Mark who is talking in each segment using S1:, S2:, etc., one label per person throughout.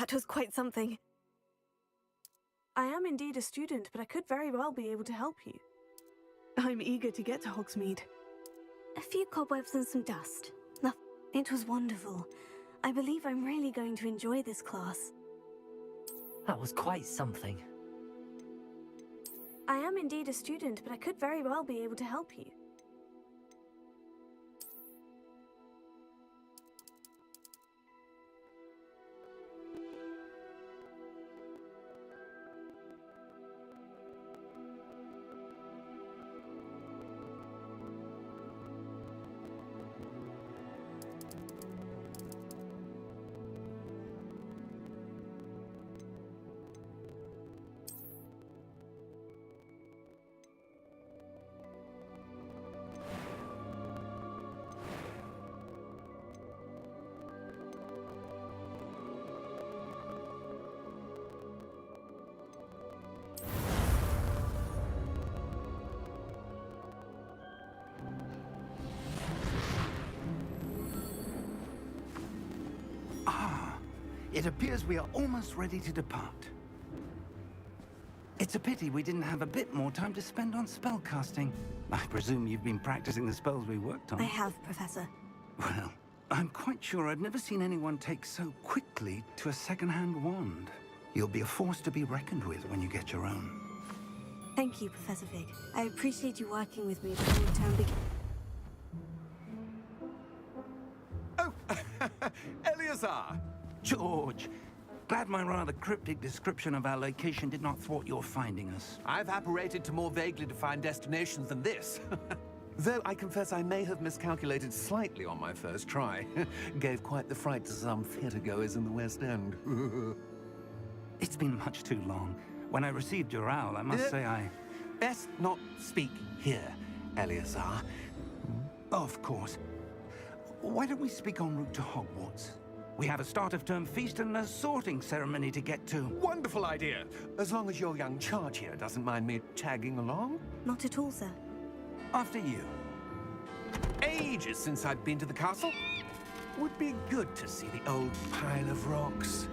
S1: That was quite something. I am indeed a student, but I could very well be able to help you. I'm eager to get to Hogsmeade. A few cobwebs and some dust. Nothing. It was wonderful. I believe I'm really going to enjoy this class.
S2: That was quite something.
S1: I am indeed a student, but I could very well be able to help you.
S3: It appears we are almost ready to depart. It's a pity we didn't have a bit more time to spend on spellcasting. I presume you've been practicing the spells we worked on.
S1: I have, Professor.
S3: Well, I'm quite sure I've never seen anyone take so quickly to a second-hand wand. You'll be a force to be reckoned with when you get your own.
S1: Thank you, Professor Fig. I appreciate you working with me before the term begins.
S4: Oh, Eleazar!
S3: George, glad my rather cryptic description of our location did not thwart your finding us.
S4: I've apparated to more vaguely defined destinations than this. Though I confess I may have miscalculated slightly on my first try. Gave quite the fright to some theatre-goers in the West End.
S3: It's been much too long. When I received your owl, I must say I...
S4: Best not speak here, Eleazar.
S3: Of course. Why don't we speak en route to Hogwarts? We have a start-of-term feast and a sorting ceremony to get to.
S4: Wonderful idea! As long as your young charge here doesn't mind me tagging along.
S1: Not at all, sir.
S3: After you.
S4: Ages since I've been to the castle. Would be good to see the old pile of rocks.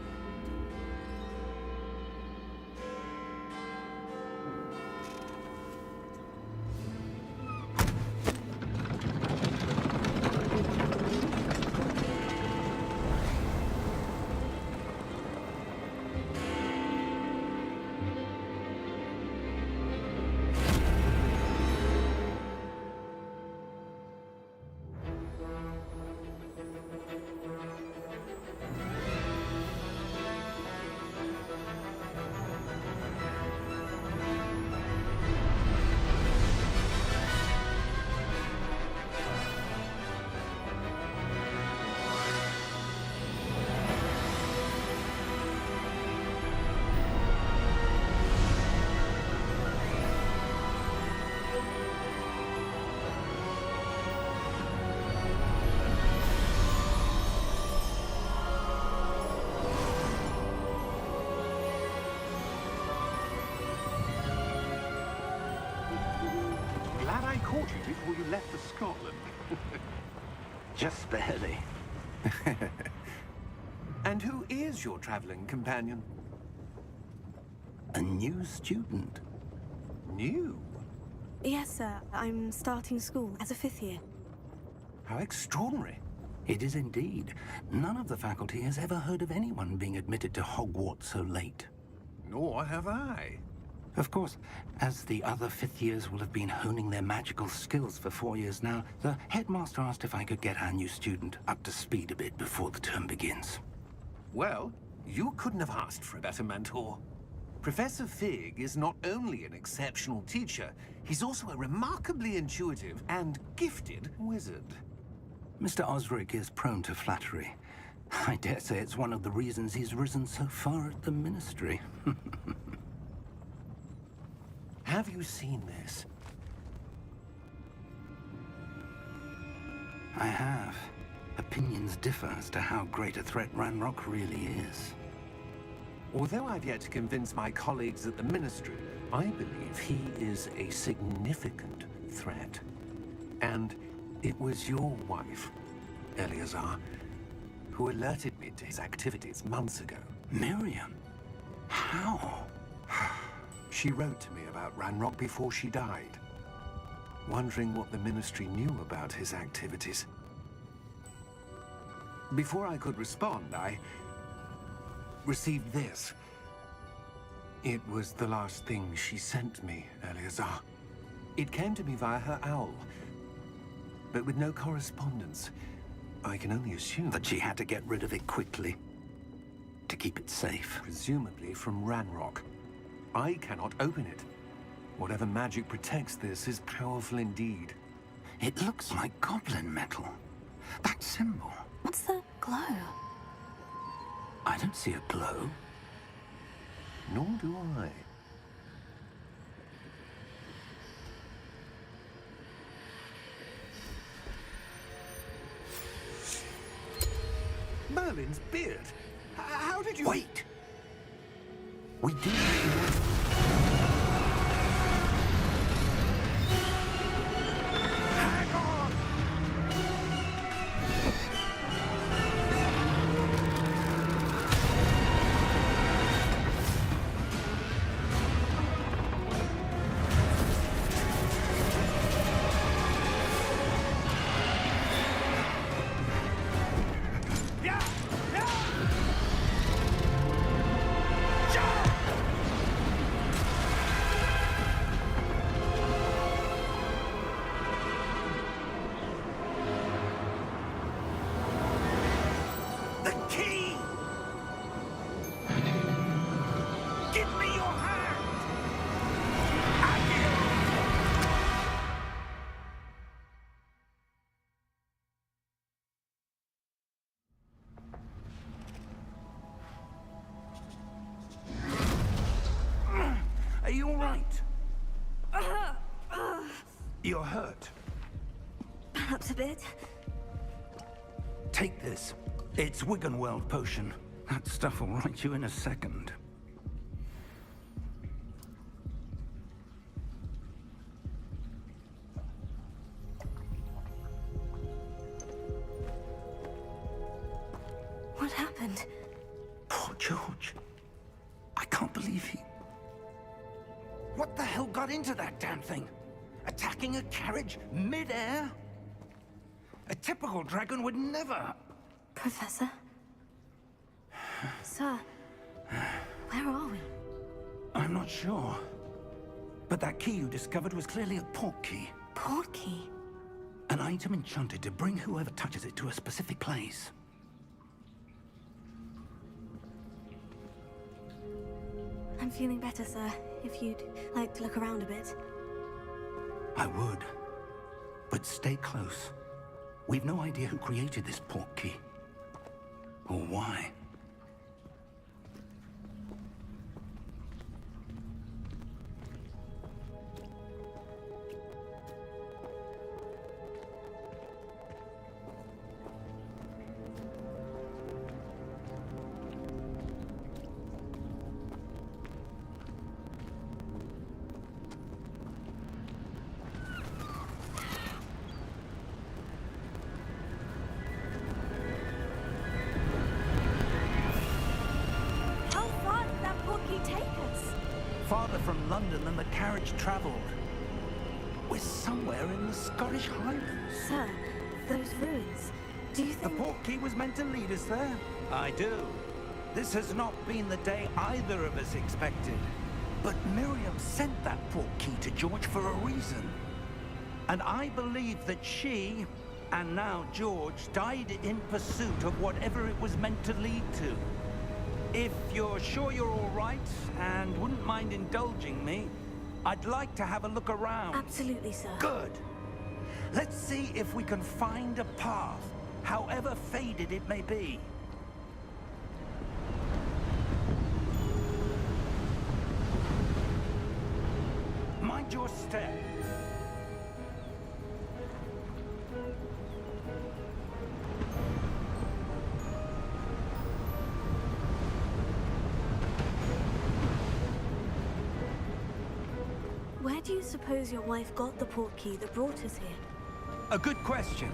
S4: Glad I caught you before you left for Scotland.
S3: Just barely.
S4: And who is your traveling companion?
S3: A new student.
S4: New?
S1: Yes, sir. I'm starting school as a 5th year.
S4: How extraordinary.
S3: It is indeed. None of the faculty has ever heard of anyone being admitted to Hogwarts so late.
S4: Nor have I.
S3: Of course, as the other 5th years will have been honing their magical skills for 4 years now, the headmaster asked if I could get our new student up to speed a bit before the term begins.
S4: Well, you couldn't have asked for a better mentor. Professor Fig is not only an exceptional teacher, he's also a remarkably intuitive and gifted wizard.
S3: Mr. Osric is prone to flattery. I dare say it's one of the reasons he's risen so far at the Ministry.
S4: Have you seen this?
S3: I have. Opinions differ as to how great a threat Ranrock really is.
S4: Although I've yet to convince my colleagues at the Ministry, I believe he is a significant threat. And it was your wife, Eleazar, who alerted me to his activities months ago.
S3: Miriam? How?
S4: She wrote to me about Ranrock before she died, wondering what the Ministry knew about his activities. Before I could respond, I received this. It was the last thing she sent me, Eleazar. It came to me via her owl, but with no correspondence. I can only assume
S3: That she had to get rid of it quickly to keep it safe.
S4: presumably from Ranrock. I cannot open it. Whatever magic protects this is powerful indeed.
S3: It looks like goblin metal. That symbol.
S1: What's that glow?
S3: I don't see a glow.
S4: Nor do I. Merlin's beard. How did you...
S3: Wait! We do.
S4: Hang on! The key! Give me your hand!
S3: Are you all right? You're hurt.
S1: Perhaps a bit.
S3: Take this. It's Wiggenweld potion. That stuff will right you in a second.
S1: What happened?
S3: Poor George. I can't believe he... What the hell got into that damn thing? Attacking a carriage mid-air? A typical dragon would never...
S1: Professor? Sir, where are we?
S3: I'm not sure. But that key you discovered was clearly a port key.
S1: Port key?
S3: An item enchanted to bring whoever touches it to a specific place.
S1: I'm feeling better, sir. If you'd like to look around a bit.
S3: I would. But stay close. We've no idea who created this port key. Or why.
S1: How far did that port key take us?
S3: Farther from London than the carriage traveled. We're somewhere in the Scottish Highlands.
S1: Sir, those ruins. Do you
S3: The
S1: think...
S3: port key was meant to lead us there? I do. This has not been the day either of us expected. But Miriam sent that port key to George for a reason. And I believe that she, and now George, died in pursuit of whatever it was meant to lead to. If you're sure you're all right, and wouldn't mind indulging me, I'd like to have a look around.
S1: Absolutely, sir.
S3: Good. Let's see if we can find a path, however faded it may be. Mind your step.
S1: Where do you suppose your wife got the port key that brought us here?
S3: A good question.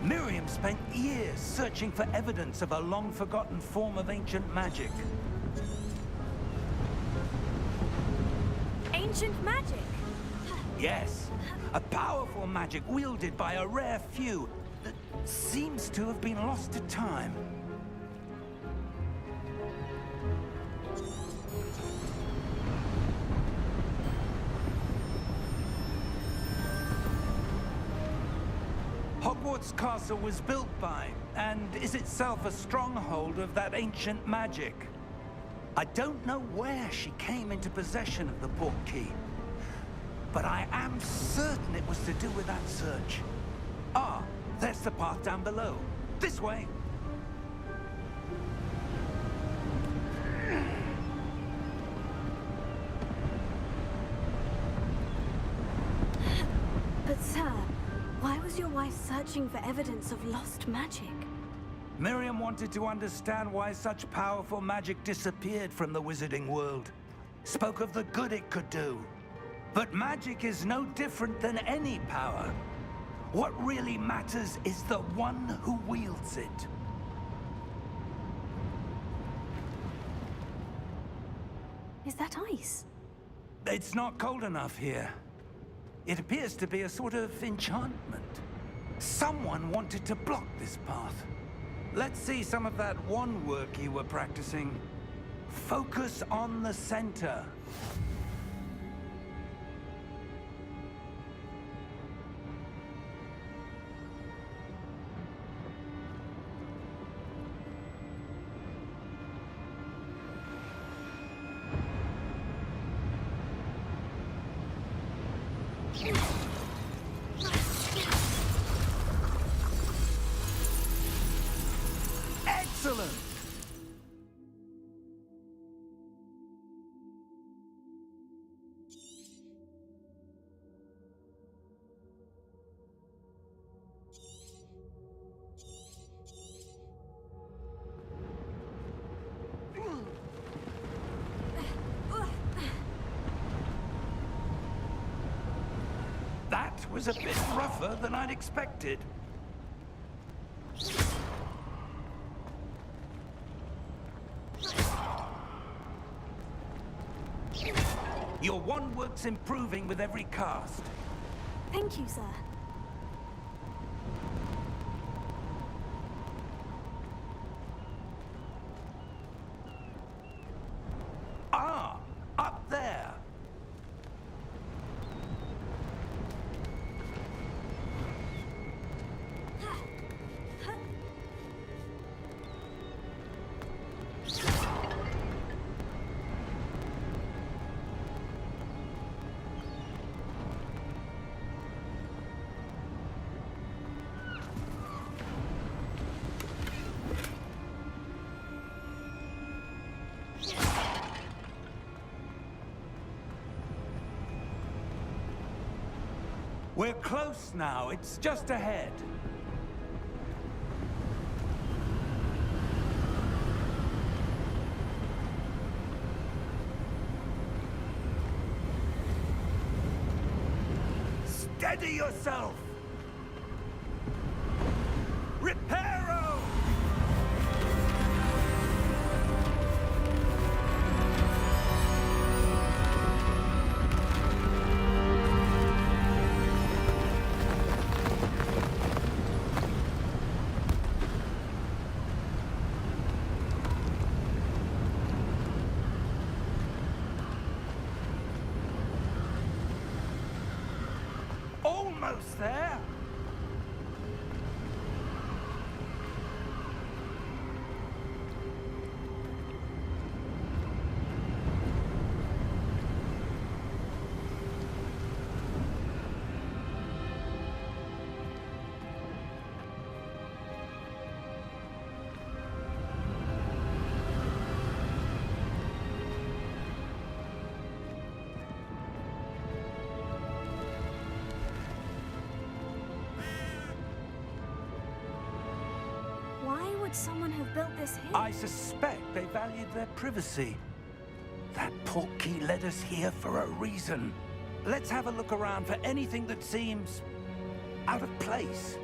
S3: Miriam spent years searching for evidence of a long-forgotten form of ancient magic.
S1: Ancient magic?
S3: Yes, a powerful magic wielded by a rare few that seems to have been lost to time. Hogwarts Castle was built by, and is itself a stronghold of that ancient magic. I don't know where she came into possession of the portkey, but I am certain it was to do with that search. Ah, there's the path down below. This way.
S1: But sir, why was your wife searching for evidence of lost magic?
S3: Miriam wanted to understand why such powerful magic disappeared from the wizarding world. Spoke of the good it could do. But magic is no different than any power. What really matters is the one who wields it.
S1: Is that ice?
S3: It's not cold enough here. It appears to be a sort of enchantment. Someone wanted to block this path. Let's see some of that wand work you were practicing. Focus on the center. Excellent! That was a bit rougher than I'd expected. Your wand work's improving with every cast.
S1: Thank you, sir.
S3: Ah, up there. We're close now. It's just ahead. Steady yourself! Reparo! Almost there.
S1: Why would someone have built this here?
S3: I suspect they valued their privacy. That portkey led us here for a reason. Let's have a look around for anything that seems out of place.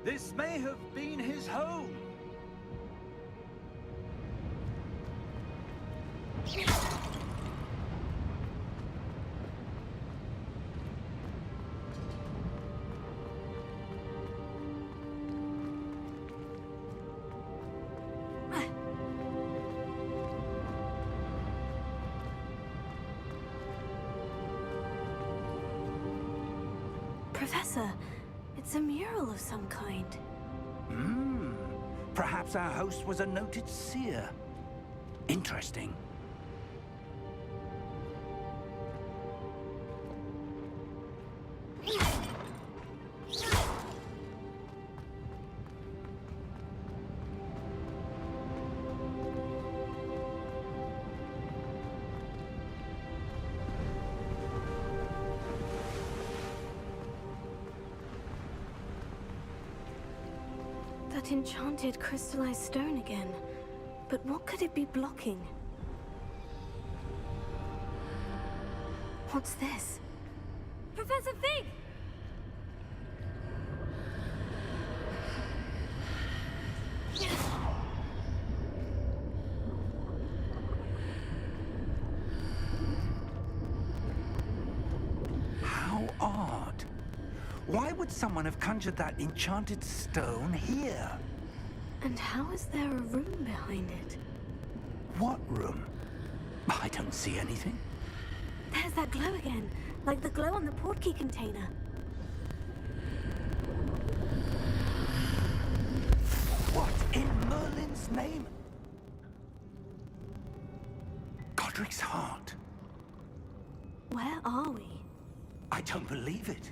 S3: This may have been his home.
S1: Professor, it's a mural of some kind.
S3: Perhaps our host was a noted seer. Interesting.
S1: That enchanted crystallized stone again. But what could it be blocking? What's this? Professor Fig!
S3: How odd. Why would someone have conjured that enchanted stone here?
S1: And how is there a room behind it?
S3: What room? I don't see anything.
S1: There's that glow again, like the glow on the portkey container.
S3: What in Merlin's name? Godric's heart.
S1: Where are we?
S3: I don't believe it.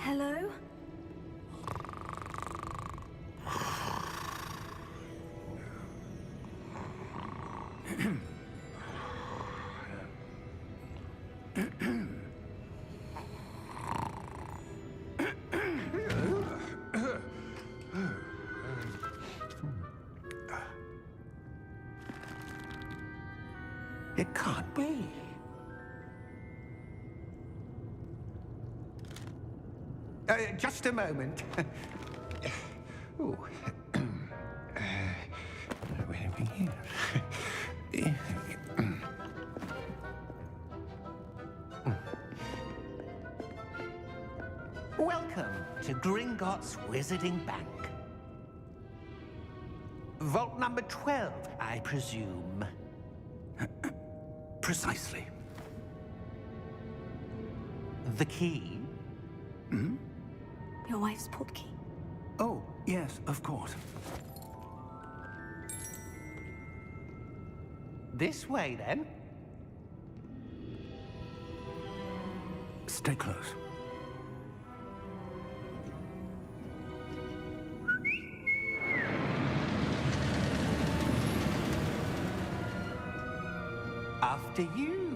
S1: Hello?
S4: It can't be. Just a moment. Ooh. Where are we here? Welcome to Gringotts Wizarding Bank. Vault number 12, I presume.
S3: Precisely.
S4: The key?
S1: Your wife's portkey.
S3: Oh, yes, of course.
S4: This way, then.
S3: Stay close.
S4: After you.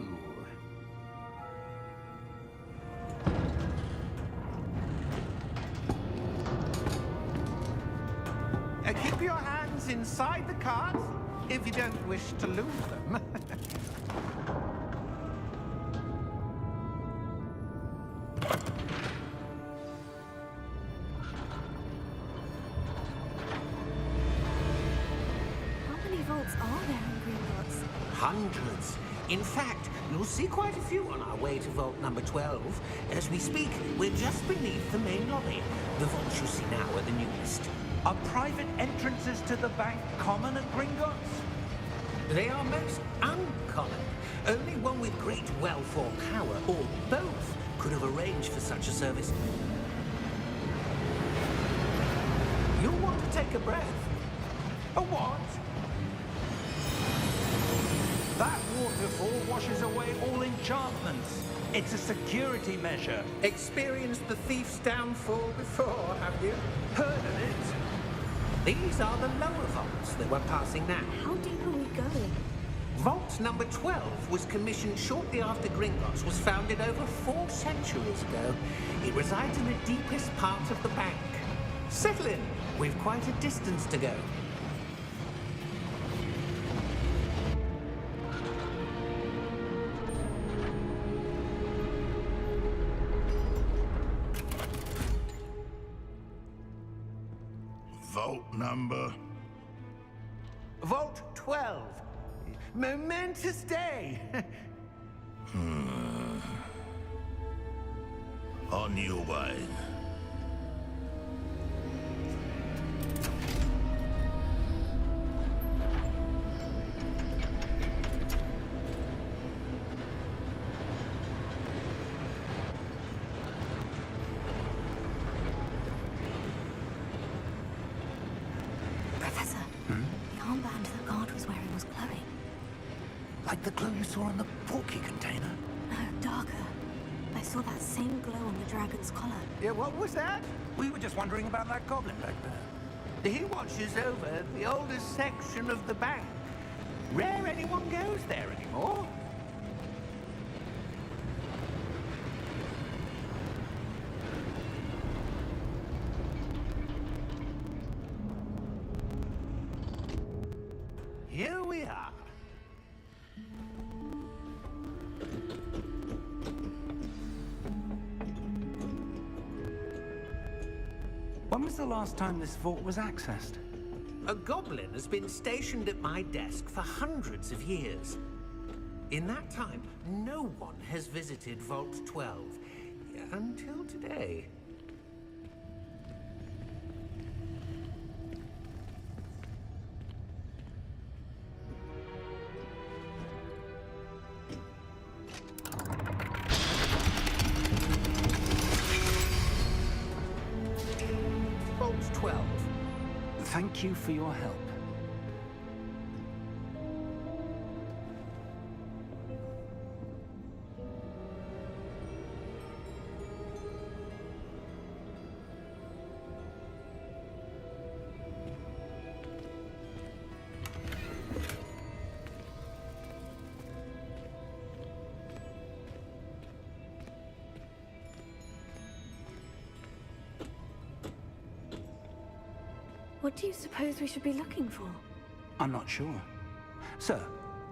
S4: Keep your hands inside the cart if you don't wish to lose them.
S1: How many vaults are there in Gringotts?
S5: Hundreds. In fact, you'll see quite a few on our way to vault number 12. As we speak, we're just beneath the main lobby. The vaults you see now are the newest.
S3: Are private entrances to the bank common at Gringotts?
S5: They are most uncommon. Only one with great wealth or power, or both, could have arranged for such a service. You'll want to take a breath.
S3: A what? That waterfall washes away all enchantments. It's a security measure.
S5: Experienced the thief's downfall before, have you?
S3: Heard of it?
S5: These are the lower vaults that we're passing now.
S1: How deep are we going?
S5: Vault number 12 was commissioned shortly after Gringotts was founded over 4 centuries ago. It resides in the deepest part of the bank. Settle in. We've quite a distance to go.
S6: Vault number?
S4: Vault 12. Momentous day.
S6: On your way.
S1: Professor, the armband that guard was wearing was glowing.
S3: Like the glow you saw on the porky container?
S1: No, darker. I saw that same glow on the dragon's collar.
S4: Yeah, what was that?
S3: We were just wondering about that goblin back there.
S4: He watches over the oldest section of the bank. Rare anyone goes there anymore. Here we are.
S3: When was the last time this vault was accessed?
S5: A goblin has been stationed at my desk for hundreds of years. In that time, no one has visited Vault 12 until today. Vault 12.
S3: Thank you for your help.
S1: What do you suppose we should be looking for?
S3: I'm not sure. Sir,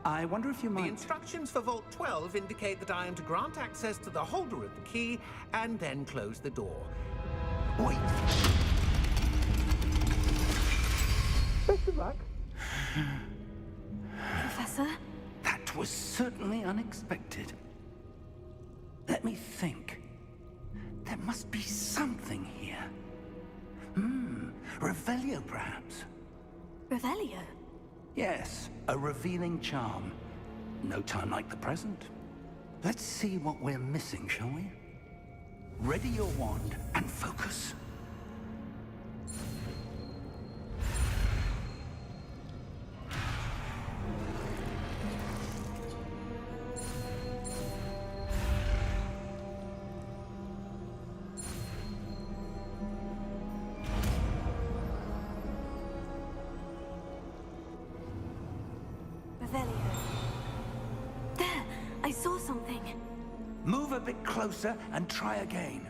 S3: I wonder if you
S5: The
S3: might...
S5: instructions for Vault 12 indicate that I am to grant access to the holder of the key and then close the door.
S3: Wait.
S5: Best of luck.
S1: Professor?
S3: That was certainly unexpected. Let me think. There must be something here. Revelio, perhaps?
S1: Revelio?
S3: Yes, a revealing charm. No time like the present. Let's see what we're missing, shall we? Ready your wand and focus.
S1: Revelio. There! I saw something.
S3: Move a bit closer and try again.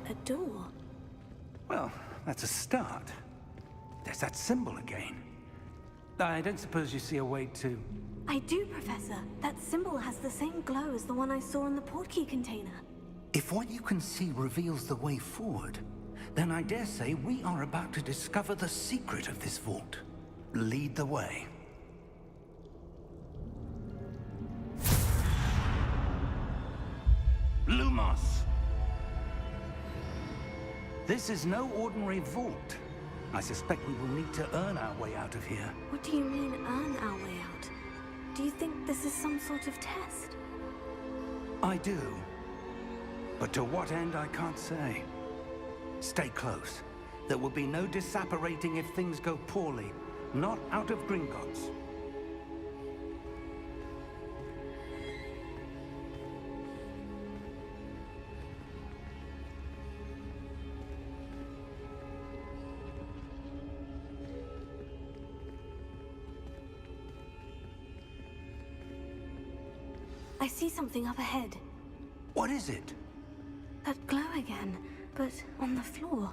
S1: A door.
S3: Well, that's a start. There's that symbol again. I don't suppose you see a way to...
S1: I do, Professor. That symbol has the same glow as the one I saw in the portkey container.
S3: If what you can see reveals the way forward, then I dare say we are about to discover the secret of this vault. Lead the way. Lumos! This is no ordinary vault. I suspect we will need to earn our way out of here.
S1: What do you mean, earn our way out? Do you think this is some sort of test?
S3: I do. But to what end, I can't say. Stay close. There will be no disapparating if things go poorly. Not out of Gringotts.
S1: I see something up ahead.
S3: What? What is it?
S1: That glow again, but on the floor.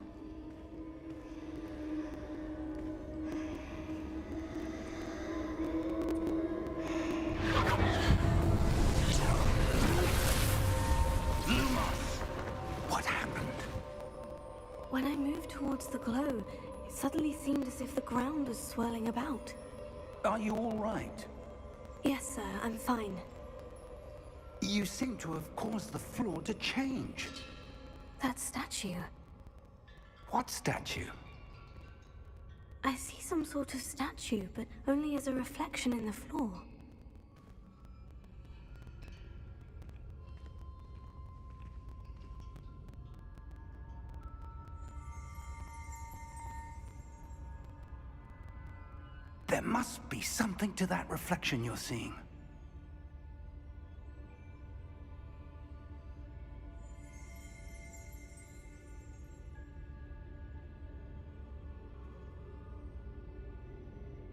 S3: What happened?
S1: When I moved towards the glow, it suddenly seemed as if the ground was swirling about.
S3: Are you all right?
S1: Yes, sir, I'm fine.
S3: You seem to have caused the floor to change.
S1: That statue.
S3: What statue?
S1: I see some sort of statue, but only as a reflection in the floor.
S3: There must be something to that reflection you're seeing.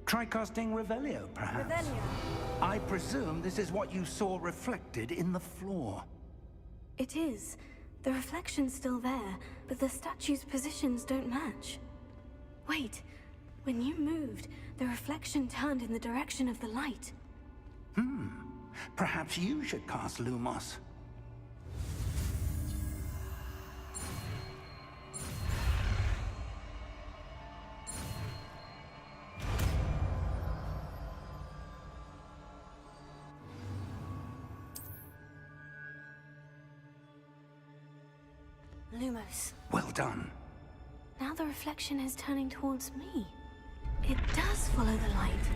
S3: Try casting Revelio, perhaps.
S1: Revelio.
S3: I presume this is what you saw reflected in the floor.
S1: It is. The reflection's still there, but the statue's positions don't match. Wait, when you moved, the reflection turned in the direction of the light.
S3: Perhaps you should cast Lumos.
S1: Lumos.
S3: Well done.
S1: Now the reflection is turning towards me. It does follow the light.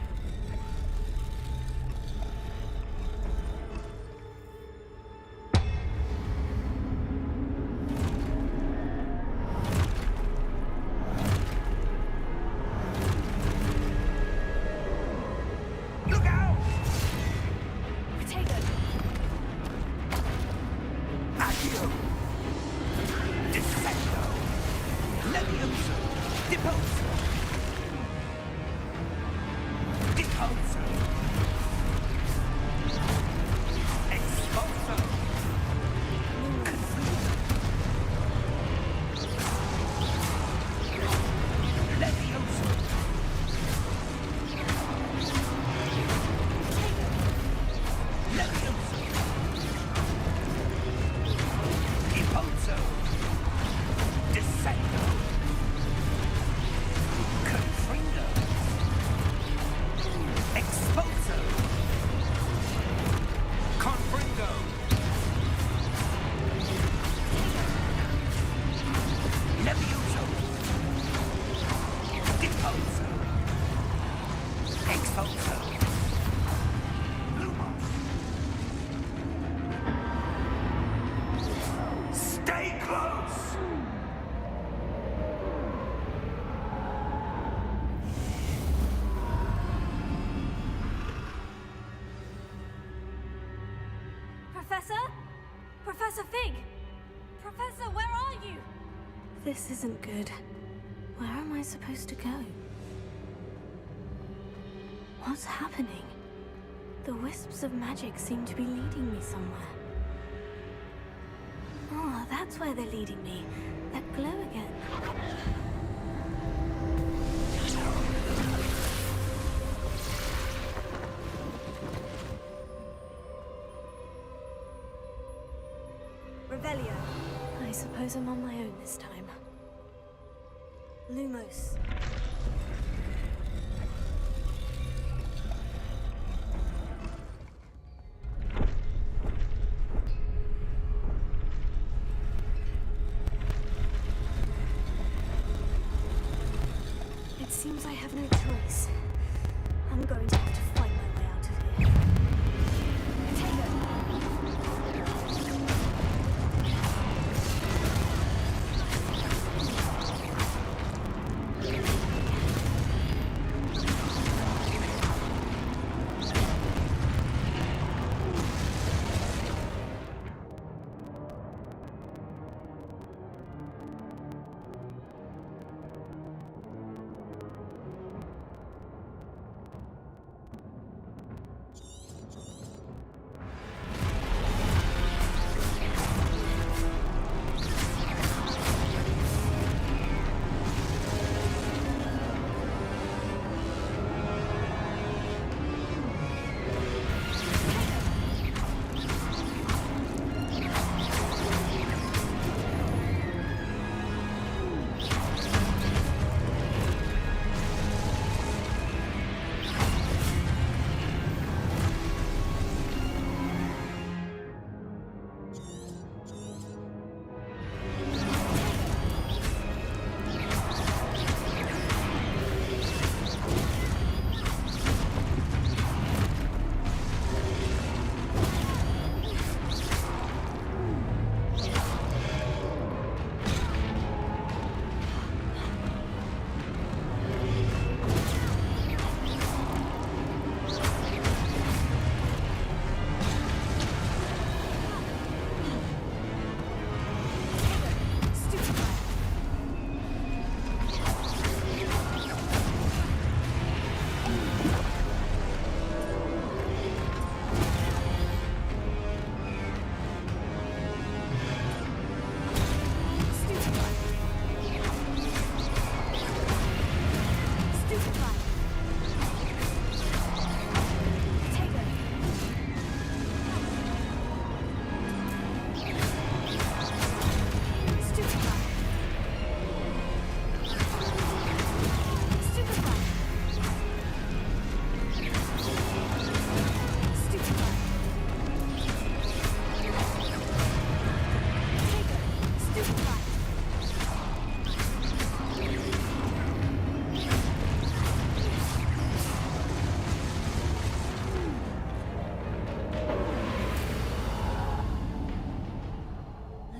S3: Look out!
S1: Potato!
S3: Accio! Defendo! Levioso! Deposo! Deposo! Expulso! Confuso! Levioso! Levioso! Deposo! Descendo! Confrindo! Expulso! Confrindo! Levioso! Deposo! Expulso! Lumos! Stay close!
S1: Professor? Professor Fig! Professor, where are you? This isn't good. Where am I supposed to go? What's happening? The wisps of magic seem to be leading me somewhere. Ah, that's where they're leading me. That glow again. Revelio. I suppose I'm on my own this time. Lumos. It seems I have no choice. I'm going to have to fight my way out of here. Potato.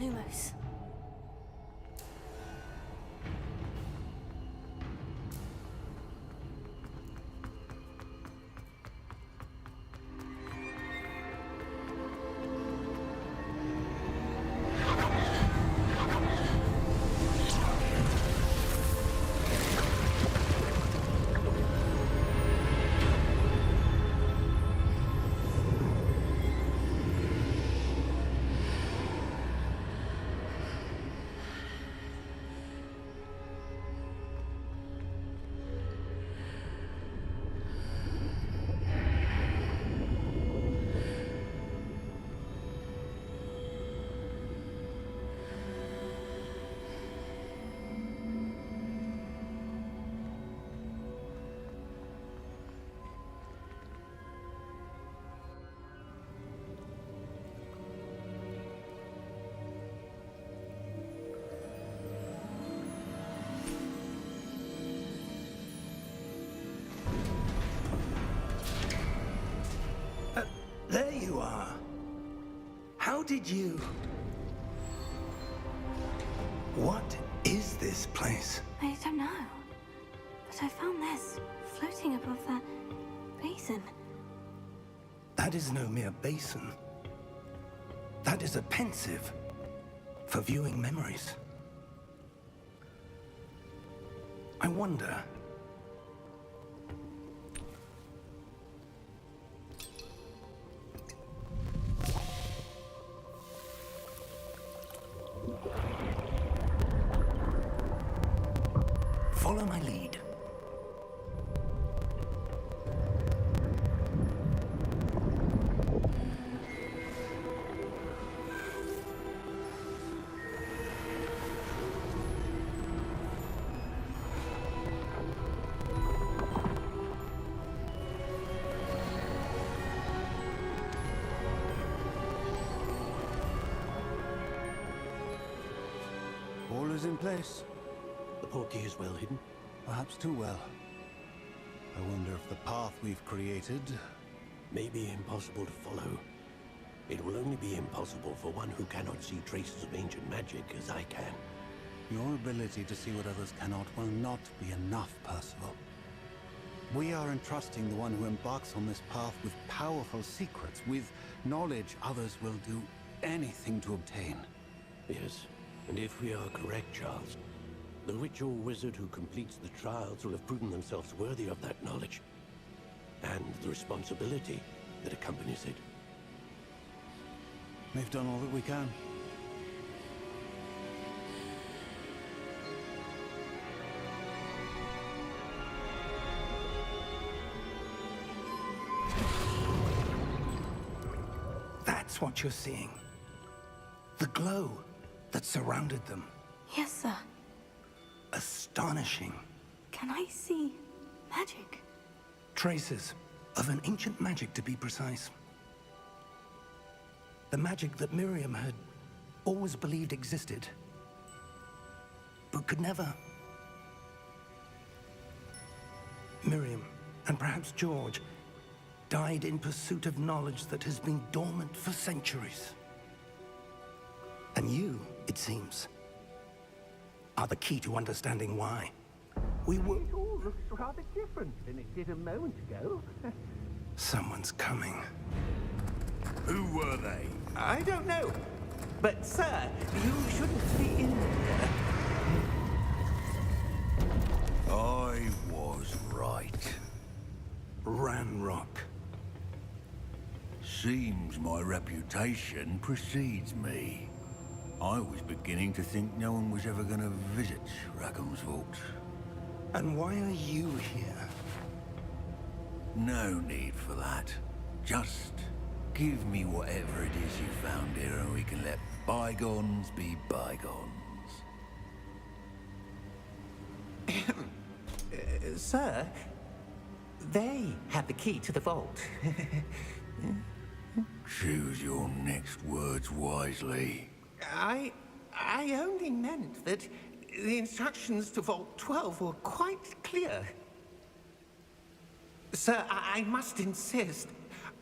S1: Lumos.
S3: There you are. How did you... What is this place?
S1: I don't know. But I found this floating above that basin.
S3: That is no mere basin. That is a pensive for viewing memories. I wonder... Follow my lead.
S7: All is in place.
S8: The portkey is well hidden.
S7: Perhaps too well. I wonder if the path we've created...
S8: May be impossible to follow. It will only be impossible for one who cannot see traces of ancient magic as I can.
S7: Your ability to see what others cannot will not be enough, Percival. We are entrusting the one who embarks on this path with powerful secrets, with knowledge others will do anything to obtain.
S8: Yes, and if we are correct, Charles, the witch or wizard who completes the trials will have proven themselves worthy of that knowledge, and the responsibility that accompanies it.
S7: We've done all that we can.
S3: That's what you're seeing. The glow that surrounded them.
S1: Yes, sir.
S3: Astonishing.
S1: Can I see magic?
S3: Traces of an ancient magic, to be precise. The magic that Miriam had always believed existed, but could never. Miriam, and perhaps George, died in pursuit of knowledge that has been dormant for centuries. And you, it seems, are the key to understanding why. We were...
S5: It all looks rather different than it did a moment ago.
S3: Someone's coming.
S6: Who were they?
S5: I don't know. But, sir, you shouldn't be in there.
S6: I was right.
S3: Ranrock.
S6: Seems my reputation precedes me. I was beginning to think no one was ever going to visit Rackham's vault.
S3: And why are you here?
S6: No need for that. Just give me whatever it is you found here and we can let bygones be bygones.
S5: Sir, they have the key to the vault.
S6: Choose your next words wisely.
S5: I only meant that the instructions to Vault 12 were quite clear. Sir, I must insist.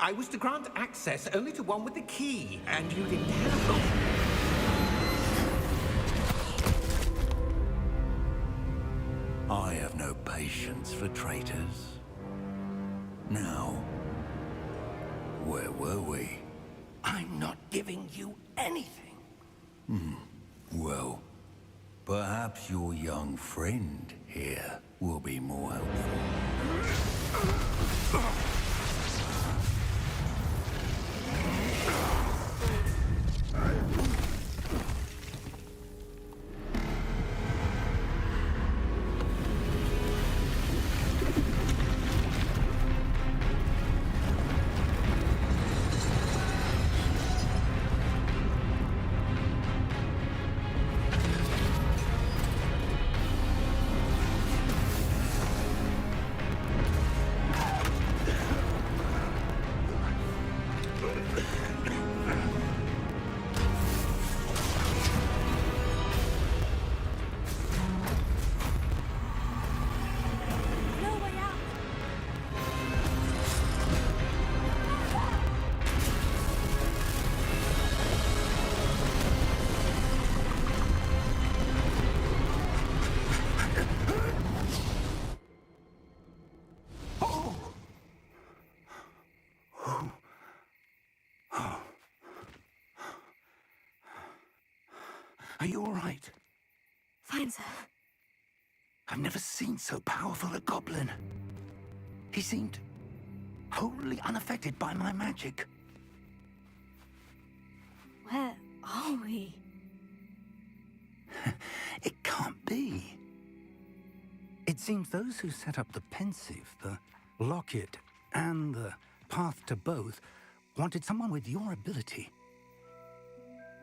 S5: I was to grant access only to one with the key, and you didn't have them.
S6: patience for traitors. Now, where were we?
S3: I'm not giving you anything.
S6: Well, perhaps your young friend here will be more helpful.
S1: No way out.
S3: Are you all right?
S1: Fine, sir.
S3: I've never seen so powerful a goblin. He seemed wholly unaffected by my magic.
S1: Where are we?
S3: It can't be. It seems those who set up the pensive, the locket, and the path to both wanted someone with your ability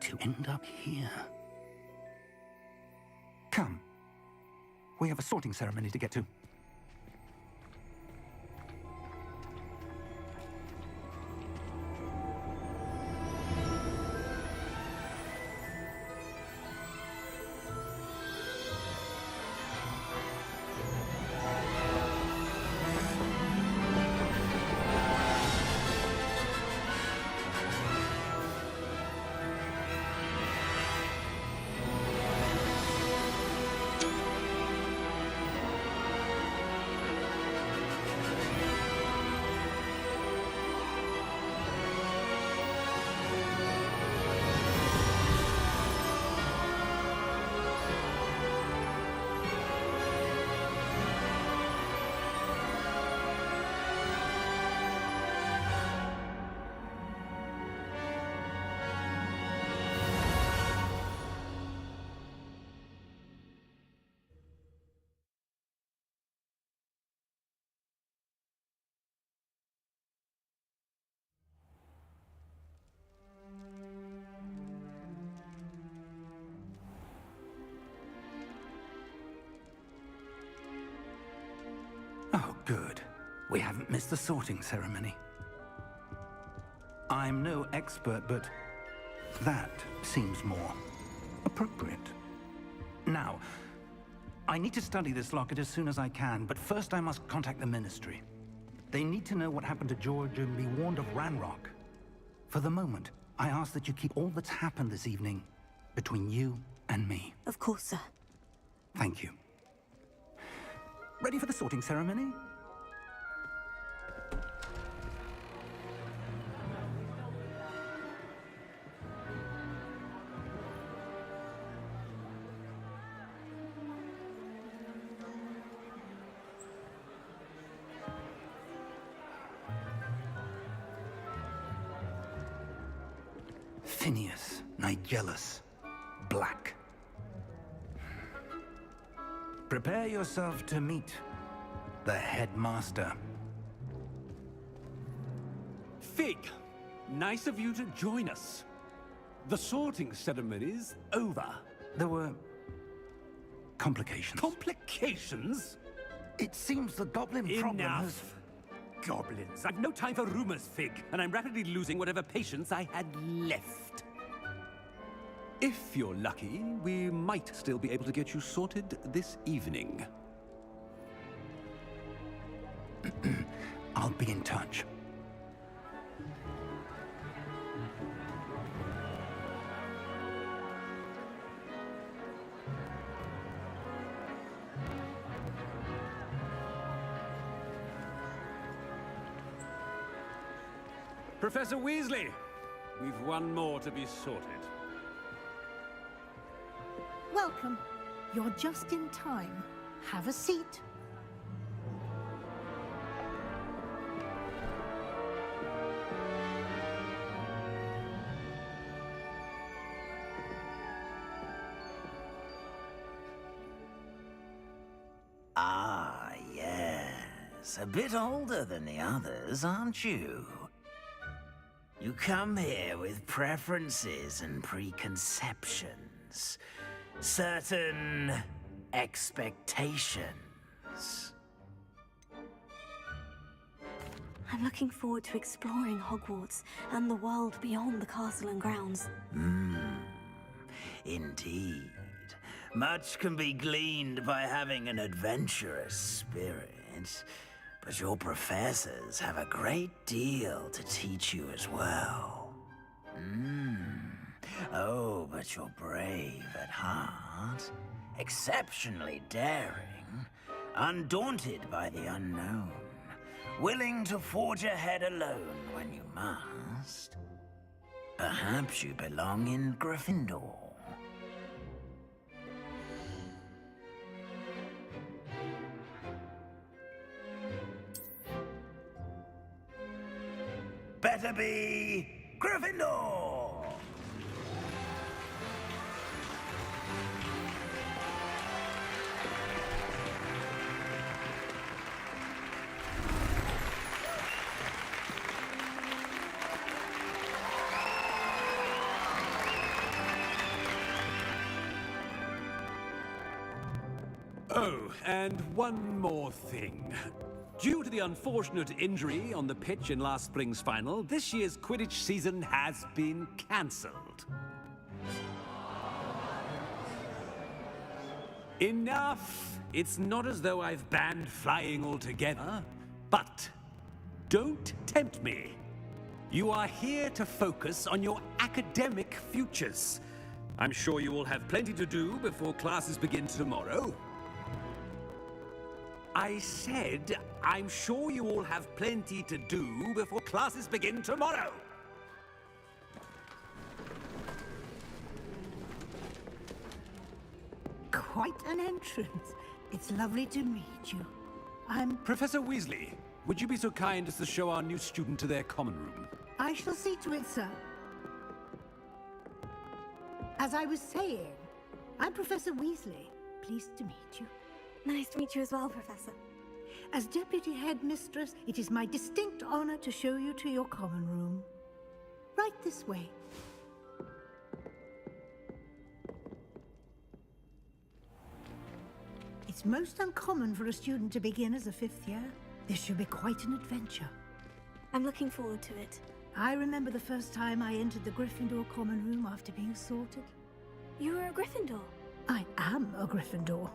S3: to end up here. Come. We have a sorting ceremony to get to. Oh, good. We haven't missed the sorting ceremony. I'm no expert, but that seems more appropriate. Now, I need to study this locket as soon as I can, but first I must contact the Ministry. They need to know what happened to George and be warned of Ranrock. For the moment, I ask that you keep all that's happened this evening between you and me.
S1: Of course, sir.
S3: Thank you. Ready for the sorting ceremony? Phineas, Nigellus, Black. Prepare yourself to meet the headmaster.
S9: Fig, nice of you to join us. The sorting ceremony's over.
S3: There were complications.
S9: Complications?
S3: It seems the goblin problem has...
S9: Enough. Goblins. I've no time for rumors, Fig, and I'm rapidly losing whatever patience I had left. If you're lucky, we might still be able to get you sorted this evening.
S3: I'll be in touch.
S9: Professor Weasley, we've one more to be sorted.
S10: Welcome. You're just in time. Have a seat.
S11: Ah, yes. A bit older than the others, aren't you? You come here with preferences and preconceptions. Certain expectations.
S1: I'm looking forward to exploring Hogwarts and the world beyond the castle and grounds.
S11: Indeed. Much can be gleaned by having an adventurous spirit, but your professors have a great deal to teach you as well. Oh, but you're brave at heart, exceptionally daring, undaunted by the unknown, willing to forge ahead alone when you must. Perhaps you belong in Gryffindor. Better be Gryffindor!
S9: Oh, and one more thing. Due to the unfortunate injury on the pitch in last spring's final, this year's Quidditch season has been cancelled. Enough! It's not as though I've banned flying altogether, but don't tempt me. You are here to focus on your academic futures. I'm sure you will have plenty to do before classes begin tomorrow. I said, I'm sure you all have plenty to do before classes begin tomorrow.
S10: Quite an entrance. It's lovely to meet you. I'm...
S9: Professor Weasley, would you be so kind as to show our new student to their common room?
S10: I shall see to it, sir. As I was saying, I'm Professor Weasley. Pleased to meet you.
S1: Nice to meet you as well, Professor.
S10: As Deputy Headmistress, it is my distinct honor to show you to your common room. Right this way. It's most uncommon for a student to begin as a fifth year. This should be quite an adventure.
S1: I'm looking forward to it.
S10: I remember the first time I entered the Gryffindor common room after being sorted.
S1: You were a Gryffindor?
S10: I am a Gryffindor.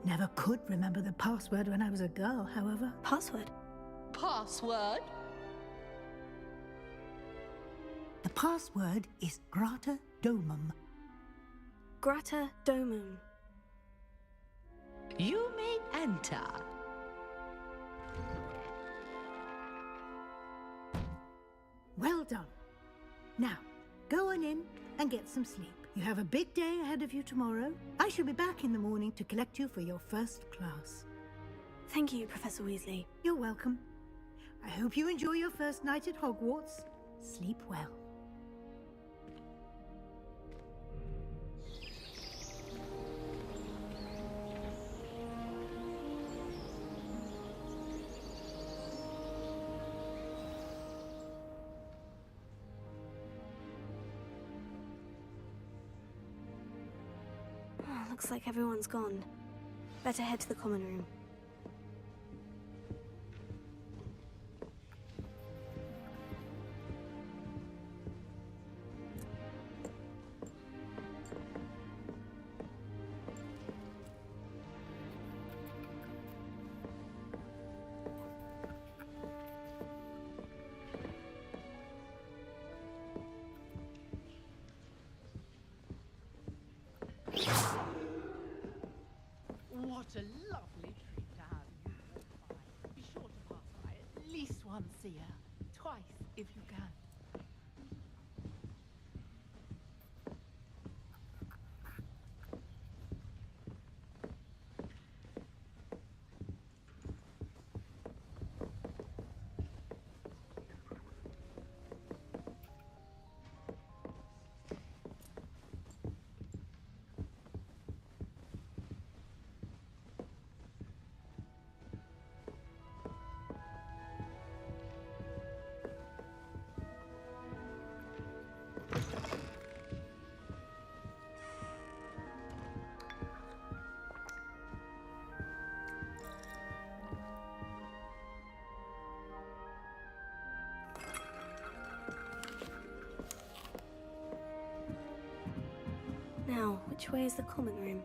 S10: Never could remember the password when I was a girl, however.
S1: Password?
S12: Password?
S10: The password is Grata Domum.
S1: Grata Domum.
S12: You may enter.
S10: Well done. Now, go on in and get some sleep. You have a big day ahead of you tomorrow. I shall be back in the morning to collect you for your first class.
S1: Thank you, Professor Weasley.
S10: You're welcome. I hope you enjoy your first night at Hogwarts. Sleep well.
S1: Looks like everyone's gone. Better head to the common room.
S12: What a lovely treat to have you all by. Be sure to pass by at least once a year. Twice if you can.
S1: Now, which way is the common room?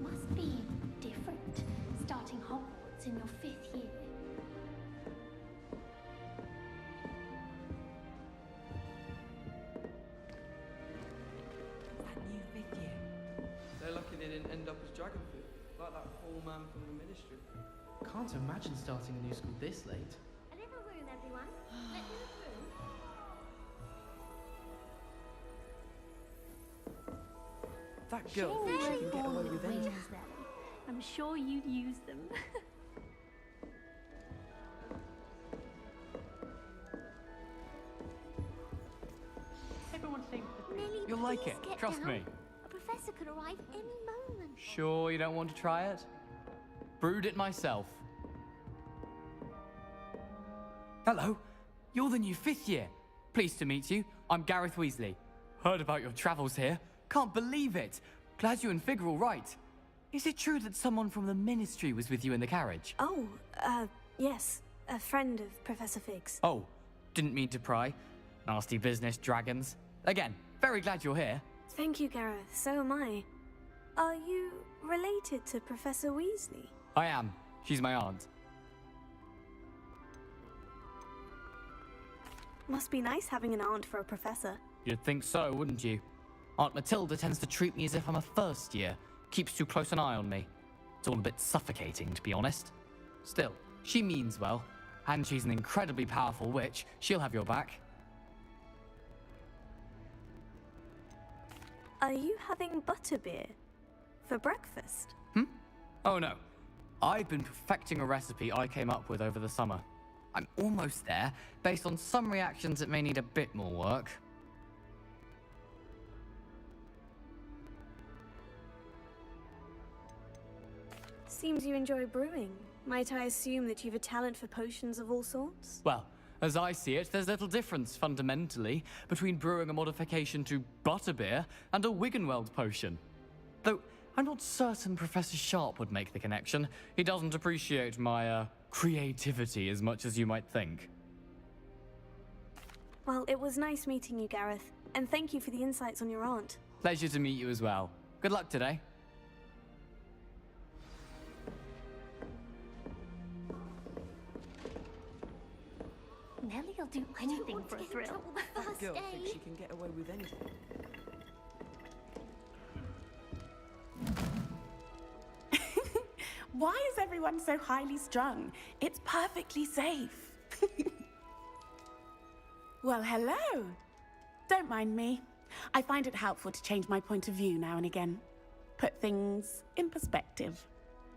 S13: Must be different, starting Hogwarts in your 5th year.
S14: That new 5th year.
S15: They're lucky they didn't end up as Dragonfoot, like that poor man from the Ministry.
S16: Can't imagine starting a new school this late.
S13: A little room, everyone. Let me through.
S15: That girl thinks she can get away with anything.
S13: I'm sure you'd use them.
S12: Everyone thinks that
S13: Nelly,
S17: You'll like
S13: please
S17: it,
S13: get
S17: trust
S13: down.
S17: me.
S13: A professor could arrive any moment.
S17: Sure you don't want to try it? Brewed it myself. Hello, you're the new 5th year. Pleased to meet you. I'm Gareth Weasley. Heard about your travels here. Can't believe it. Glad you and Fig are all right. Is it true that someone from the Ministry was with you in the carriage?
S1: Oh, yes. A friend of Professor Fig's.
S17: Oh, didn't mean to pry. Nasty business, dragons. Again, very glad you're here.
S1: Thank you, Gareth. So am I. Are you related to Professor Weasley?
S17: I am. She's my aunt.
S1: Must be nice having an aunt for a professor.
S17: You'd think so, wouldn't you? Aunt Matilda tends to treat me as if I'm a first year. Keeps too close an eye on me. It's all a bit suffocating, to be honest. Still, she means well. And she's an incredibly powerful witch. She'll have your back.
S1: Are you having butterbeer for breakfast?
S17: Oh no. I've been perfecting a recipe I came up with over the summer. I'm almost there, based on some reactions that may need a bit more work.
S1: Seems you enjoy brewing. Might I assume that you've a talent for potions of all sorts?
S17: Well, as I see it, there's little difference, fundamentally, between brewing a modification to butterbeer and a Wiggenweld potion. Though, I'm not certain Professor Sharp would make the connection. He doesn't appreciate my, creativity as much as you might think.
S1: Well, it was nice meeting you, Gareth. And thank you for the insights on your aunt.
S17: Pleasure to meet you as well. Good luck today.
S13: Nelly'll do anything for a thrill.
S15: That girl thinks she can get away with anything.
S14: Why is everyone so highly strung? It's perfectly safe. Well, hello. Don't mind me. I find it helpful to change my point of view now and again. Put things in perspective.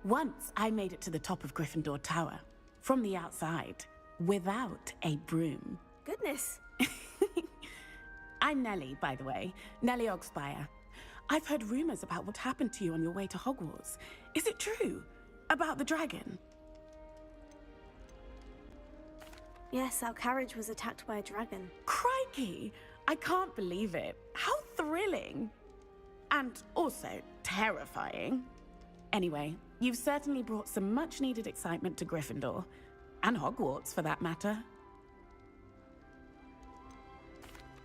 S14: Once I made it to the top of Gryffindor Tower, from the outside, without a broom.
S1: Goodness.
S14: I'm Nellie, by the way. Nellie Ogspire. I've heard rumors about what happened to you on your way to Hogwarts. Is it true? About the dragon?
S1: Yes, our carriage was attacked by a dragon.
S14: Crikey! I can't believe it. How thrilling! And also terrifying. Anyway, you've certainly brought some much-needed excitement to Gryffindor. And Hogwarts, for that matter.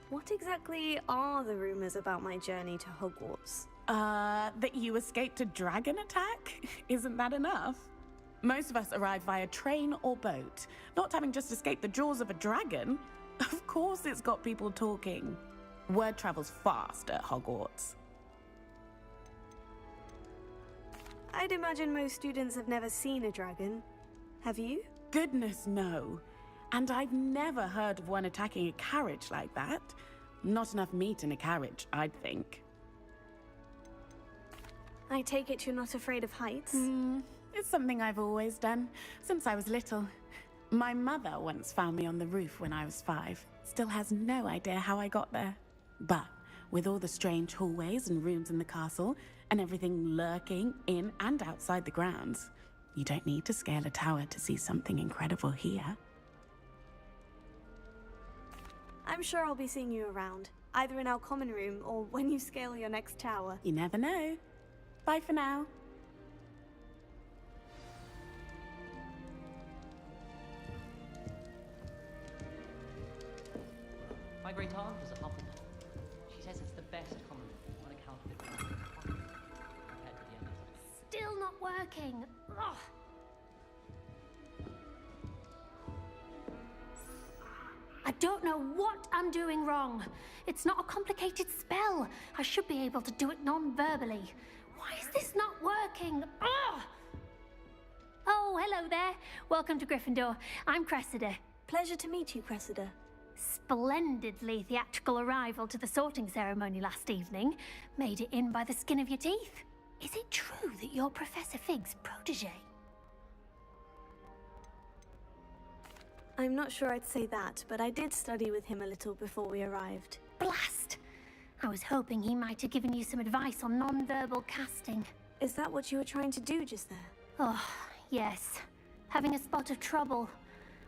S1: What exactly are the rumors about my journey to Hogwarts?
S14: That you escaped a dragon attack? Isn't that enough? Most of us arrive via train or boat, not having just escaped the jaws of a dragon. Of course it's got people talking. Word travels fast at Hogwarts.
S1: I'd imagine most students have never seen a dragon. Have you?
S14: Goodness, no. And I've never heard of one attacking a carriage like that. Not enough meat in a carriage, I'd think.
S1: I take it you're not afraid of heights?
S14: It's something I've always done, since I was little. My mother once found me on the roof when I was 5. Still has no idea how I got there. But with all the strange hallways and rooms in the castle, and everything lurking in and outside the grounds, you don't need to scale a tower to see something incredible here.
S1: I'm sure I'll be seeing you around, either in our common room or when you scale your next tower.
S14: You never know. Bye for now.
S2: My great aunt was a Hufflepuff. She says it's the best common on account of it being compared to the others.
S13: Still not working. Ugh. I don't know what I'm doing wrong. It's not a complicated spell. I should be able to do it non-verbally. Why is this not working? Ugh! Oh, hello there. Welcome to Gryffindor. I'm Cressida.
S1: Pleasure to meet you, Cressida.
S13: Splendidly theatrical arrival to the sorting ceremony last evening. Made it in by the skin of your teeth. Is it true that you're Professor Fig's protege?
S1: I'm not sure I'd say that, but I did study with him a little before we arrived.
S13: Blast! I was hoping he might have given you some advice on non-verbal casting.
S1: Is that what you were trying to do just there?
S13: Oh, yes. Having a spot of trouble.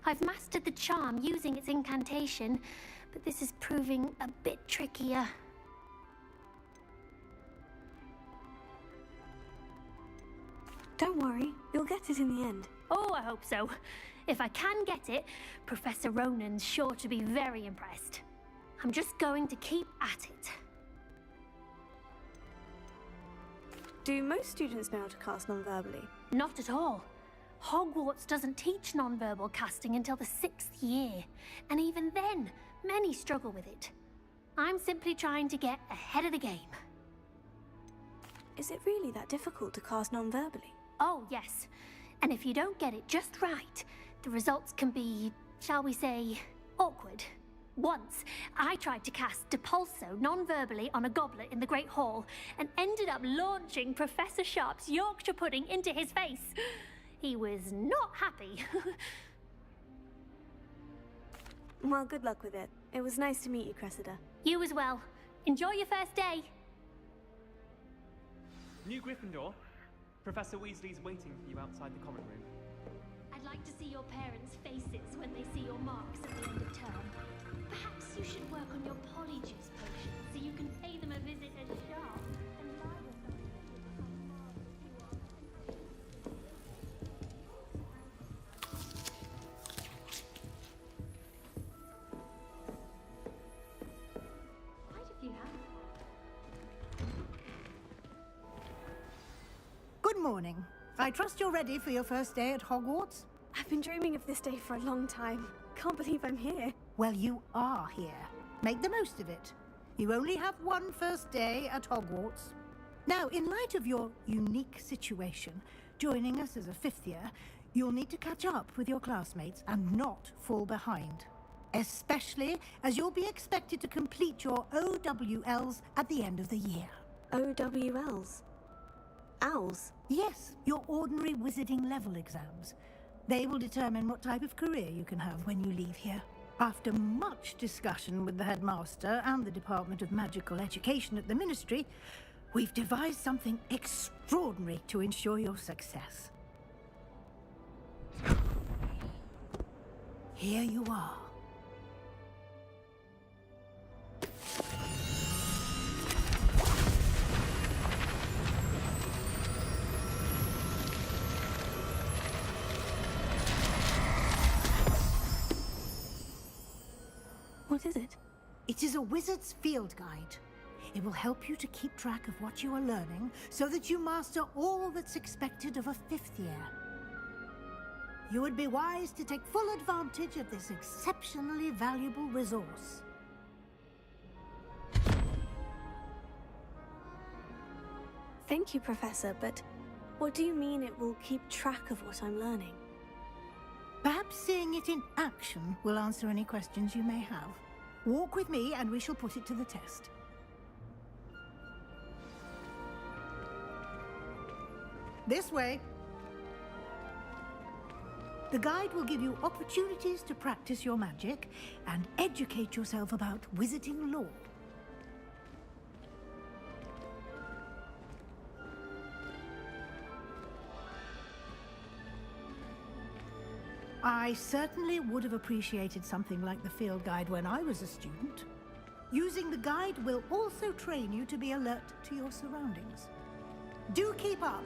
S13: I've mastered the charm using its incantation, but this is proving a bit trickier.
S1: Don't worry, you'll get it in the end.
S13: Oh, I hope so. If I can get it, Professor Ronan's sure to be very impressed. I'm just going to keep at it.
S1: Do most students know how to cast non-verbally?
S13: Not at all. Hogwarts doesn't teach non-verbal casting until the 6th year, and even then, many struggle with it. I'm simply trying to get ahead of the game.
S1: Is it really that difficult to cast non-verbally?
S13: Oh, yes. And if you don't get it just right, the results can be, shall we say, awkward. Once, I tried to cast Depulso non-verbally on a goblet in the Great Hall and ended up launching Professor Sharp's Yorkshire pudding into his face. He was not happy.
S1: Well, good luck with it. It was nice to meet you, Cressida.
S13: You as well. Enjoy your first day.
S18: New Gryffindor, Professor Weasley's waiting for you outside the common room.
S13: I'd like to see your parents' faces when they see your marks at the end of term. Perhaps you should work on your polyjuice potion so you can pay them a visit as sharp and libre.
S10: Good morning. I trust you're ready for your first day at Hogwarts?
S1: I've been dreaming of this day for a long time. Can't believe I'm here.
S10: Well, you are here. Make the most of it. You only have one first day at Hogwarts. Now, in light of your unique situation, Joining us as a fifth year, you'll need to catch up with your classmates and not fall behind. Especially as you'll be expected to complete your OWLs at the end of the year.
S1: OWLs? Owls?
S10: Yes, your ordinary wizarding level exams. They will determine what type of career you can have when you leave here. After much discussion with the headmaster and the Department of Magical Education at the Ministry, we've devised something extraordinary to ensure your success. Here you are.
S1: What is it?
S10: It is a wizard's field guide. It will help you to keep track of what you are learning so that you master all that's expected of a fifth year. You would be wise to take full advantage of this exceptionally valuable resource.
S1: Thank you, Professor, but what do you mean it will keep track of what I'm learning?
S10: Perhaps seeing it in action will answer any questions you may have. Walk with me and we shall put it to the test. This way. The guide will give you opportunities to practice your magic and educate yourself about wizarding lore. I certainly would have appreciated something like the field guide when I was a student. Using the guide will also train you to be alert to your surroundings. Do keep up!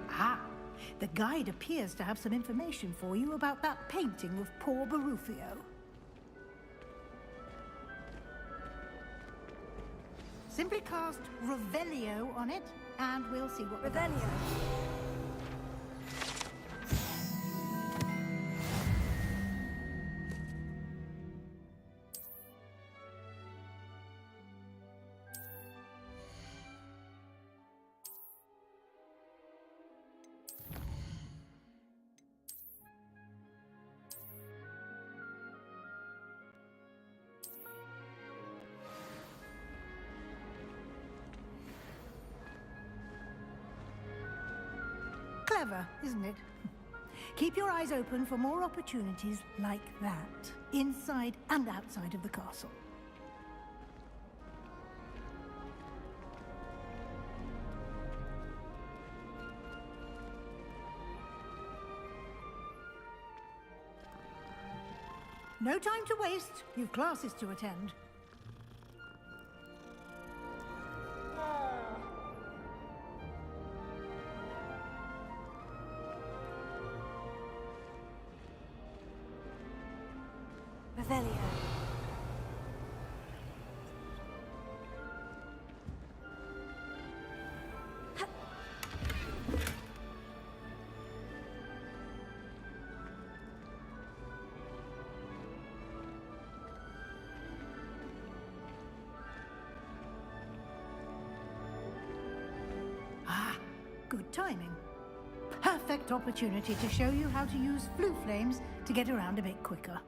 S10: Ah, the guide appears to have some information for you about that painting of poor Barufio. Simply cast Revelio on it, and we'll see what...
S1: Revelio?
S10: Clever, isn't it? Keep your eyes open for more opportunities like that, inside and outside of the castle. No time to waste. You've classes to attend.
S1: Revelio.
S10: Ah, good timing. Perfect opportunity to show you how to use flue flames to get around a bit quicker.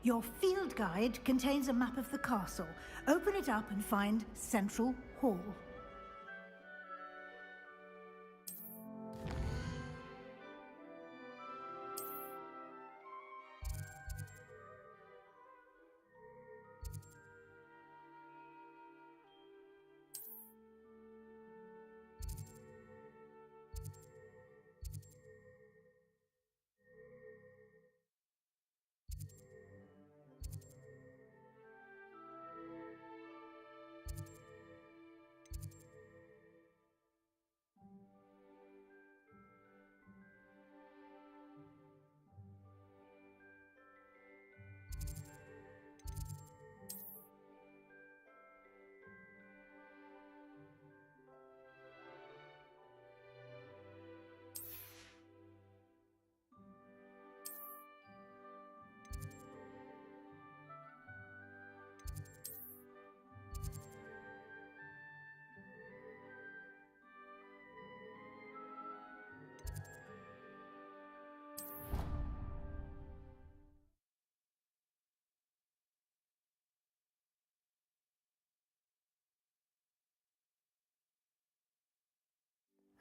S10: Your field guide contains a map of the castle. Open it up and find Central Hall.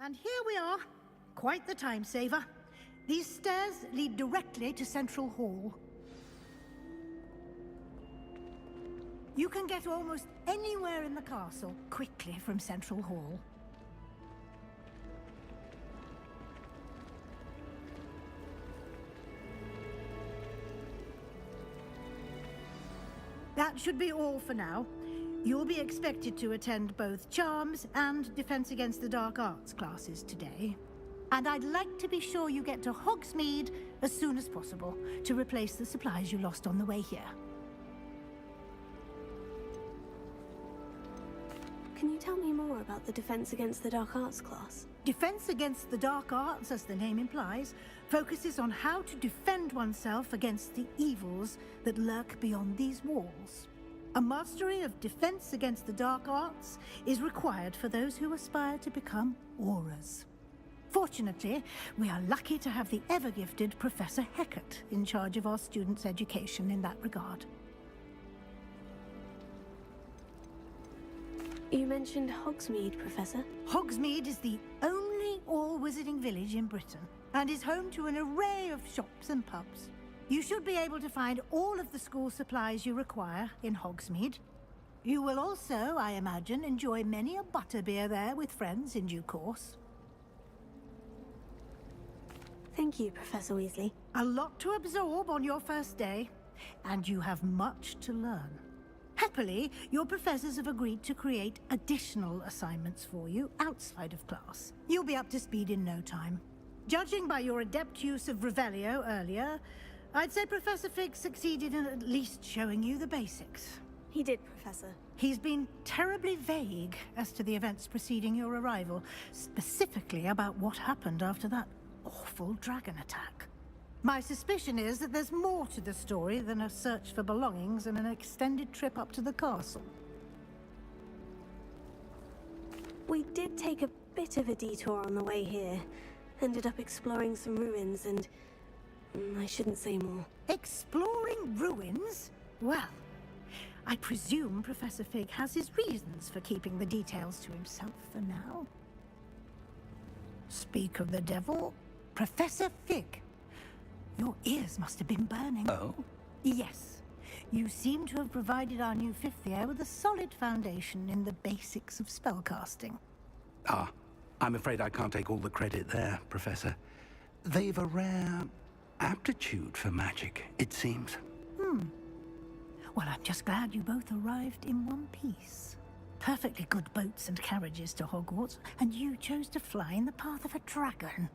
S10: And here we are. Quite the time saver. These stairs lead directly to Central Hall. You can get almost anywhere in the castle quickly from Central Hall. That should be all for now. You'll be expected to attend both Charms and Defense Against the Dark Arts classes today. And I'd like to be sure you get to Hogsmeade as soon as possible to replace the supplies you lost on the way here.
S1: Can you tell me more about the Defense Against the Dark Arts class?
S10: Defense Against the Dark Arts, as the name implies, focuses on how to defend oneself against the evils that lurk beyond these walls. A mastery of Defense Against the Dark Arts is required for those who aspire to become Aurors. Fortunately, we are lucky to have the ever-gifted Professor Heckert in charge of our students' education in that regard.
S1: You mentioned Hogsmeade, Professor.
S10: Hogsmeade is the only all-wizarding village in Britain, and is home to an array of shops and pubs. You should be able to find all of the school supplies you require in Hogsmeade. You will also, I imagine, enjoy many a butterbeer there with friends in due course.
S1: Thank you, Professor Weasley.
S10: A lot to absorb on your first day, and you have much to learn. Happily, your professors have agreed to create additional assignments for you outside of class. You'll be up to speed in no time. Judging by your adept use of Revelio earlier, I'd say Professor Fig succeeded in at least showing you the basics.
S1: He did, Professor.
S10: He's been terribly vague as to the events preceding your arrival, specifically about what happened after that awful dragon attack. My suspicion is that there's more to the story than a search for belongings and an extended trip up to the castle.
S1: We did take a bit of a detour on the way here. Ended up exploring some ruins and... I shouldn't say more.
S10: Exploring ruins? Well, I presume Professor Fig has his reasons for keeping the details to himself for now. Speak of the devil, Professor Fig. Your ears must have been burning.
S3: Oh?
S10: Yes. You seem to have provided our new fifth year with a solid foundation in the basics of spellcasting.
S3: Ah, I'm afraid I can't take all the credit there, Professor. They've a rare aptitude for magic, it seems.
S10: Well, I'm just glad you both arrived in one piece. Perfectly good boats and carriages to Hogwarts, and you chose to fly in the path of a dragon.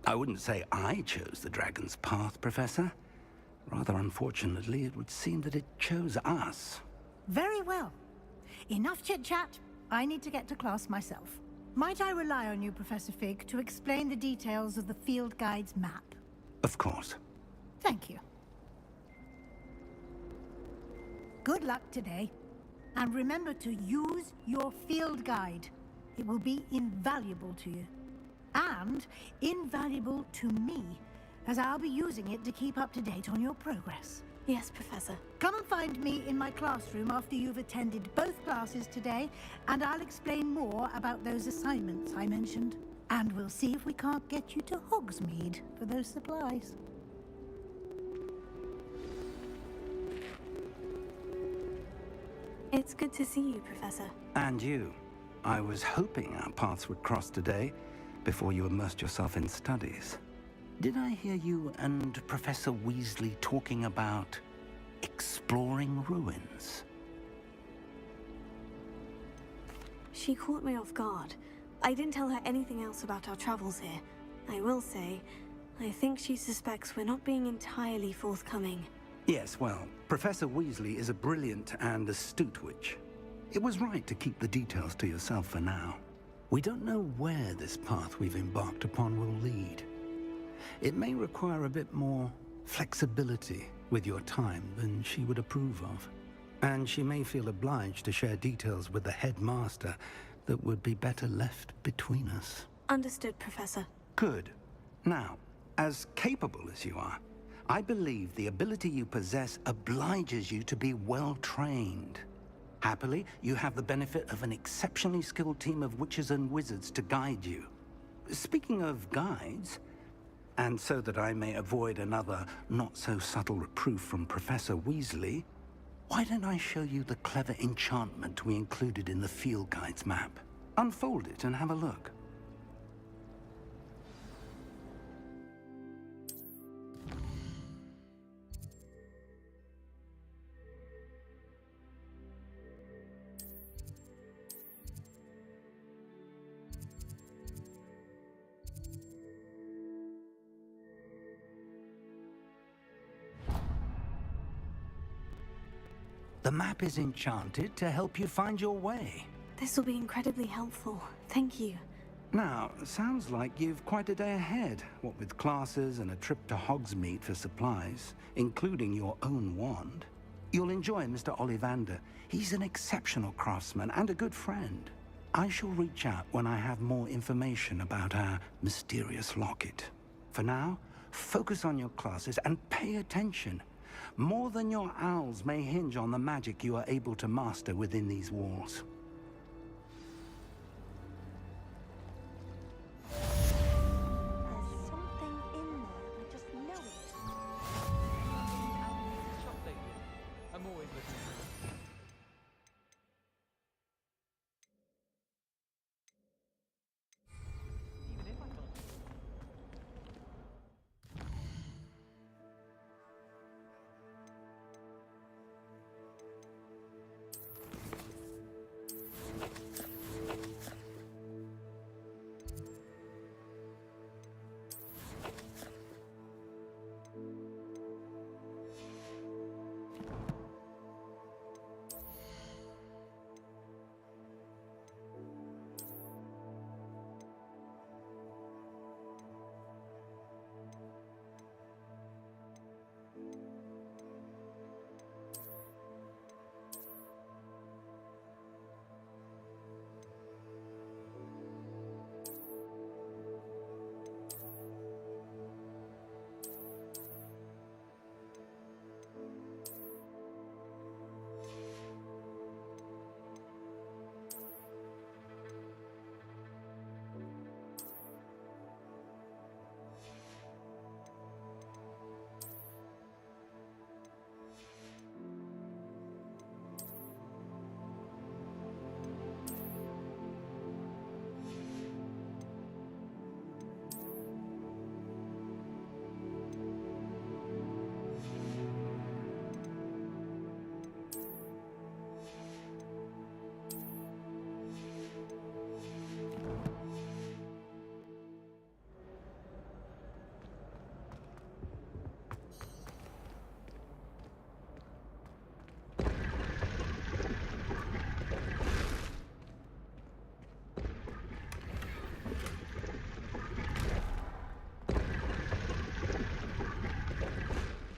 S3: I wouldn't say I chose the dragon's path, Professor. Rather unfortunately, it would seem that it chose us.
S10: Very well. Enough chit-chat. I need to get to class myself. Might I rely on you, Professor Fig, to explain the details of the field guide's map?
S3: Of course.
S10: Thank you. Good luck today. And remember to use your field guide. It will be invaluable to you. And invaluable to me, as I'll be using it to keep up to date on your progress.
S1: Yes, Professor.
S10: Come and find me in my classroom after you've attended both classes today, and I'll explain more about those assignments I mentioned. And we'll see if we can't get you to Hogsmeade for those supplies.
S1: It's good to see you, Professor.
S3: And you. I was hoping our paths would cross today, before you immersed yourself in studies. Did I hear you and Professor Weasley talking about exploring ruins?
S1: She caught me off guard. I didn't tell her anything else about our travels here. I will say, I think she suspects we're not being entirely forthcoming.
S3: Yes, well, Professor Weasley is a brilliant and astute witch. It was right to keep the details to yourself for now. We don't know where this path we've embarked upon will lead. It may require a bit more flexibility with your time than she would approve of. And she may feel obliged to share details with the headmaster that would be better left between us.
S1: Understood, Professor.
S3: Good. Now, as capable as you are, I believe the ability you possess obliges you to be well-trained. Happily, you have the benefit of an exceptionally skilled team of witches and wizards to guide you. Speaking of guides, and so that I may avoid another not-so-subtle reproof from Professor Weasley, why don't I show you the clever enchantment we included in the field guide's map? Unfold it and have a look. The map is enchanted to help you find your way.
S1: This will be incredibly helpful. Thank you.
S3: Now, sounds like you've quite a day ahead, what with classes and a trip to Hogsmeade for supplies, including your own wand. You'll enjoy Mr. Ollivander. He's an exceptional craftsman and a good friend. I shall reach out when I have more information about our mysterious locket. For now, focus on your classes and pay attention. More than your owls may hinge on the magic you are able to master within these walls.
S1: There's something in there, I just know it.
S17: I'm always looking for it. Even if I can't.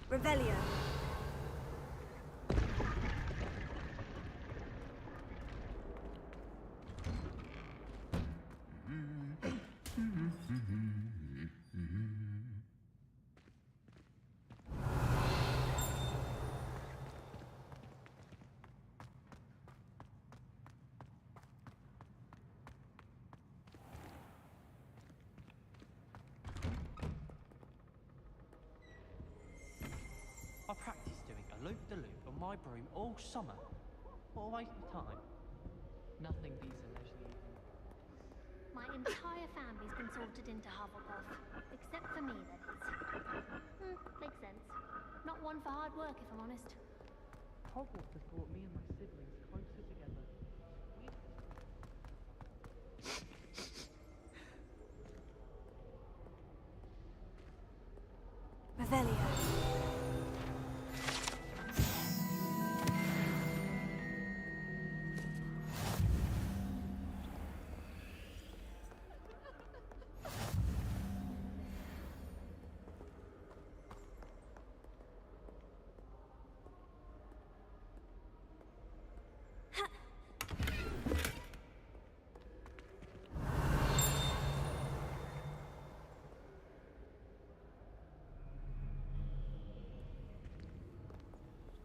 S1: Revelio.
S2: I practiced doing a loop-de-loop on my broom all summer. What a waste of time.
S17: Nothing beats a leisurely evening.
S13: My entire family's been sorted into Hufflepuff. Except for me, that is. Makes sense. Not one for hard work, if I'm honest.
S2: Hogwarts has brought me and my siblings closer together.
S1: Revelio.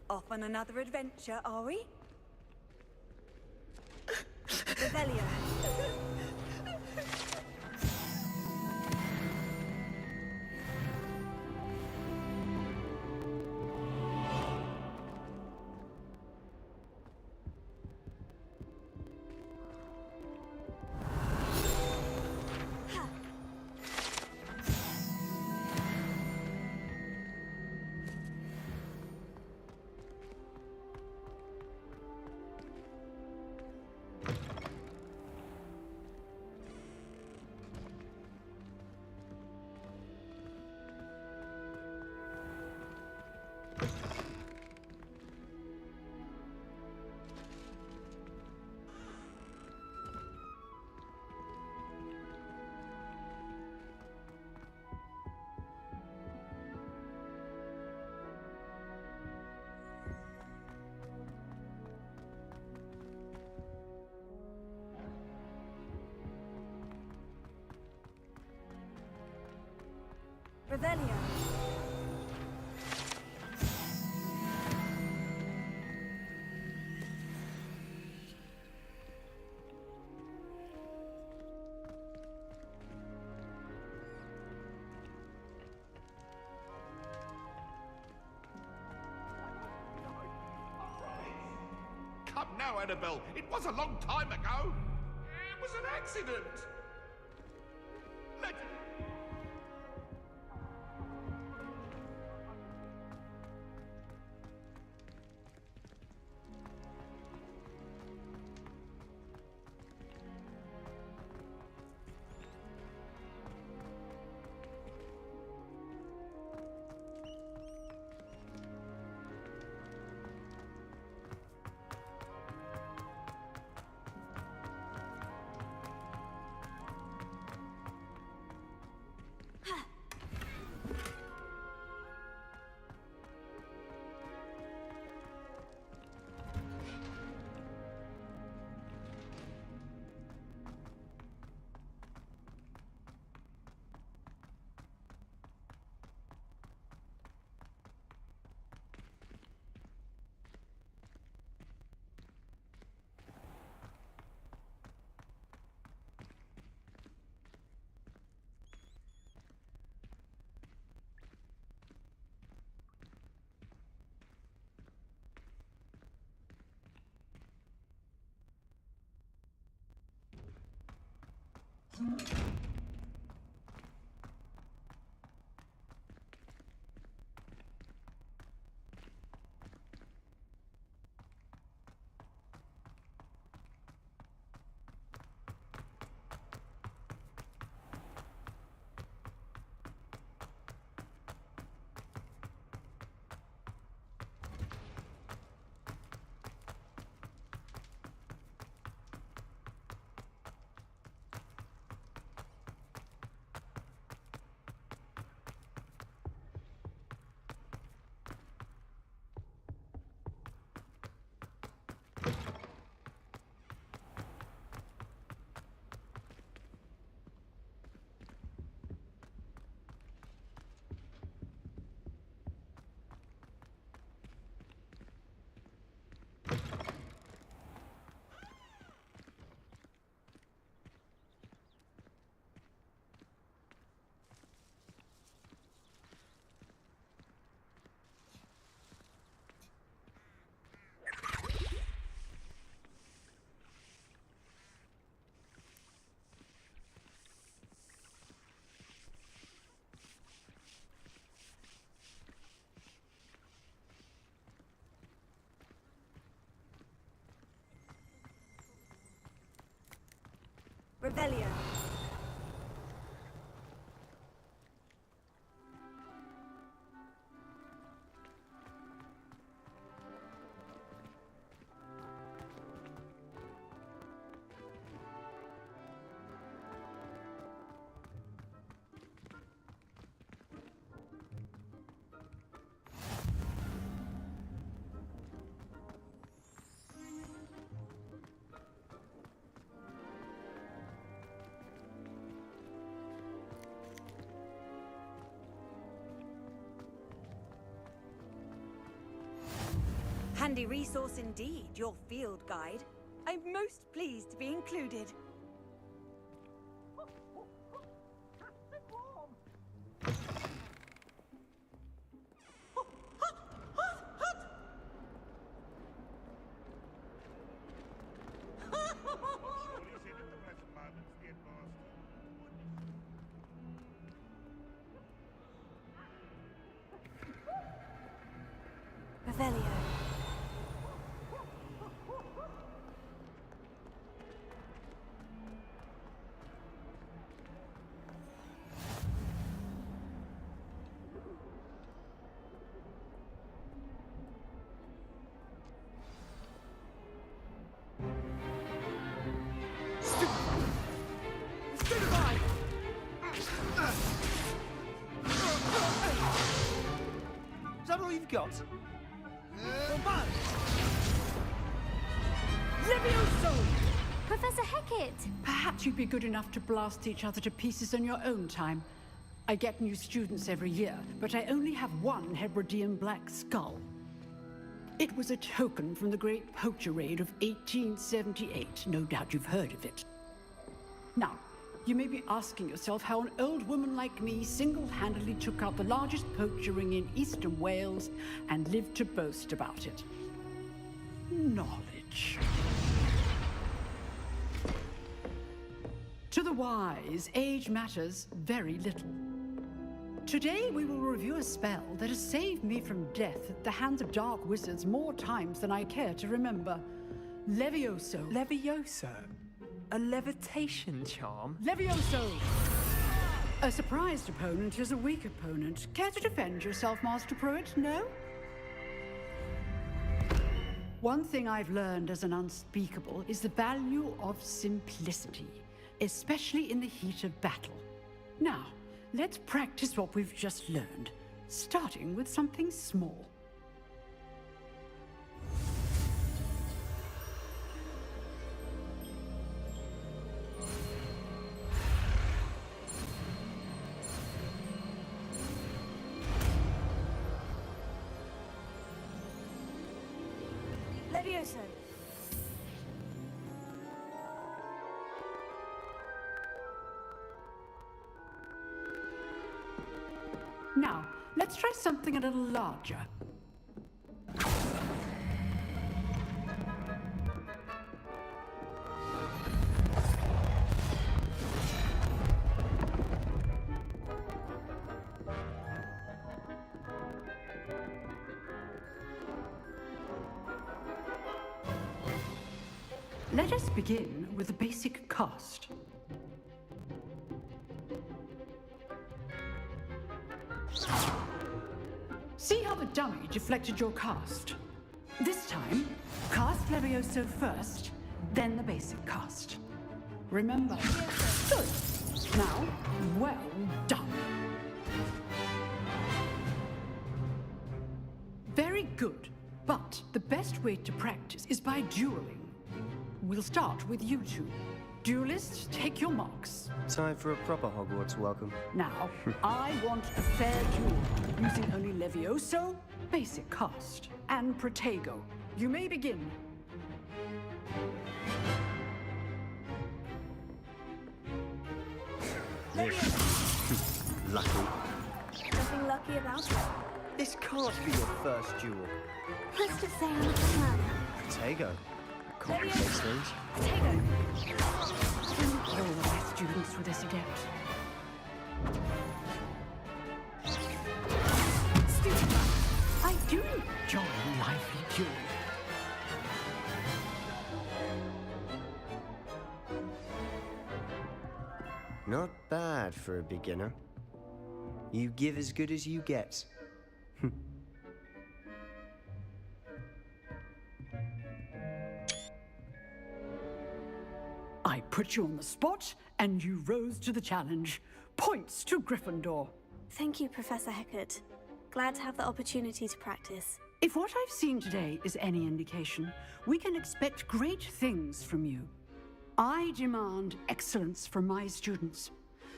S19: Off on another adventure, are we?
S1: Revelio.
S19: Revelio.
S20: Come now, Annabelle. It was a long time ago. It was an accident. Let... Revelio. Handy resource indeed, your field guide. I'm most pleased to be included. Revelio.
S9: Is that all you've got?
S21: Levioso!
S13: Professor Hecat!
S21: Perhaps you'd be good enough to blast each other to pieces on your own time. I get new students every year, but I only have one Hebridean black skull. It was a token from the Great Poacher Raid of 1878. No doubt you've heard of it. Now, you may be asking yourself how an old woman like me single-handedly took out the largest poacher ring in eastern Wales and lived to boast about it. Knowledge. To the wise, age matters very little. Today we will review a spell that has saved me from death at the hands of dark wizards more times than I care to remember. Levioso.
S22: Levioso? A levitation charm?
S21: Levioso! A surprised opponent is a weak opponent. Care to defend yourself, Master Pruitt? No? One thing I've learned as an unspeakable is the value of simplicity, especially in the heat of battle. Now, let's practice what we've just learned, starting with something small.
S1: Levioso.
S21: Now, let's try something a little larger. Let us begin with the basic cast. See how the dummy deflected your cast? This time, cast Levioso first, then the basic cast. Remember. Good. Now, well done. Very good. But the best way to practice is by dueling. We'll start with you two. Duelists, take your marks.
S23: Time for a proper Hogwarts welcome.
S21: Now, I want a fair duel, using only Levioso, basic cast, and Protego. You may begin.
S23: Lucky.
S1: Nothing lucky about it.
S23: This can't be your first duel.
S1: Let's just say I'm a fan.
S23: Protego. Complicates things.
S1: Protego.
S21: All of my students were this adept. Stupid. I do enjoy lively duel.
S23: Not bad for a beginner. You give as good as you get.
S21: I put you on the spot, and you rose to the challenge. Points to Gryffindor.
S1: Thank you, Professor Hecat. Glad to have the opportunity to practice.
S21: If what I've seen today is any indication, we can expect great things from you. I demand excellence from my students.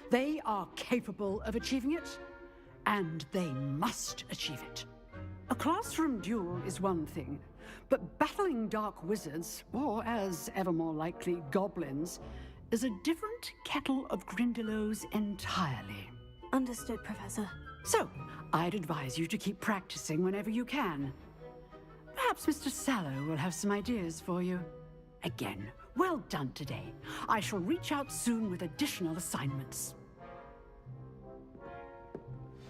S21: They are capable of achieving it, and they must achieve it. A classroom duel is one thing, but battling dark wizards, or as ever more likely, goblins, is a different kettle of Grindylows entirely.
S1: Understood, Professor.
S21: So, I'd advise you to keep practicing whenever you can. Perhaps Mr. Sallow will have some ideas for you. Again, well done today. I shall reach out soon with additional assignments.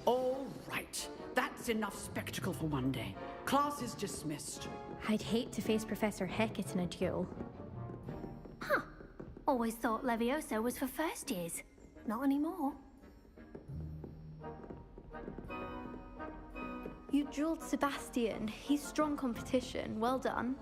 S21: All right. That's enough spectacle for one day. Class is dismissed.
S13: I'd hate to face Professor Hecat in a duel. Huh. Always thought Levioso was for first years. Not anymore.
S24: You dueled Sebastian. He's strong competition. Well done.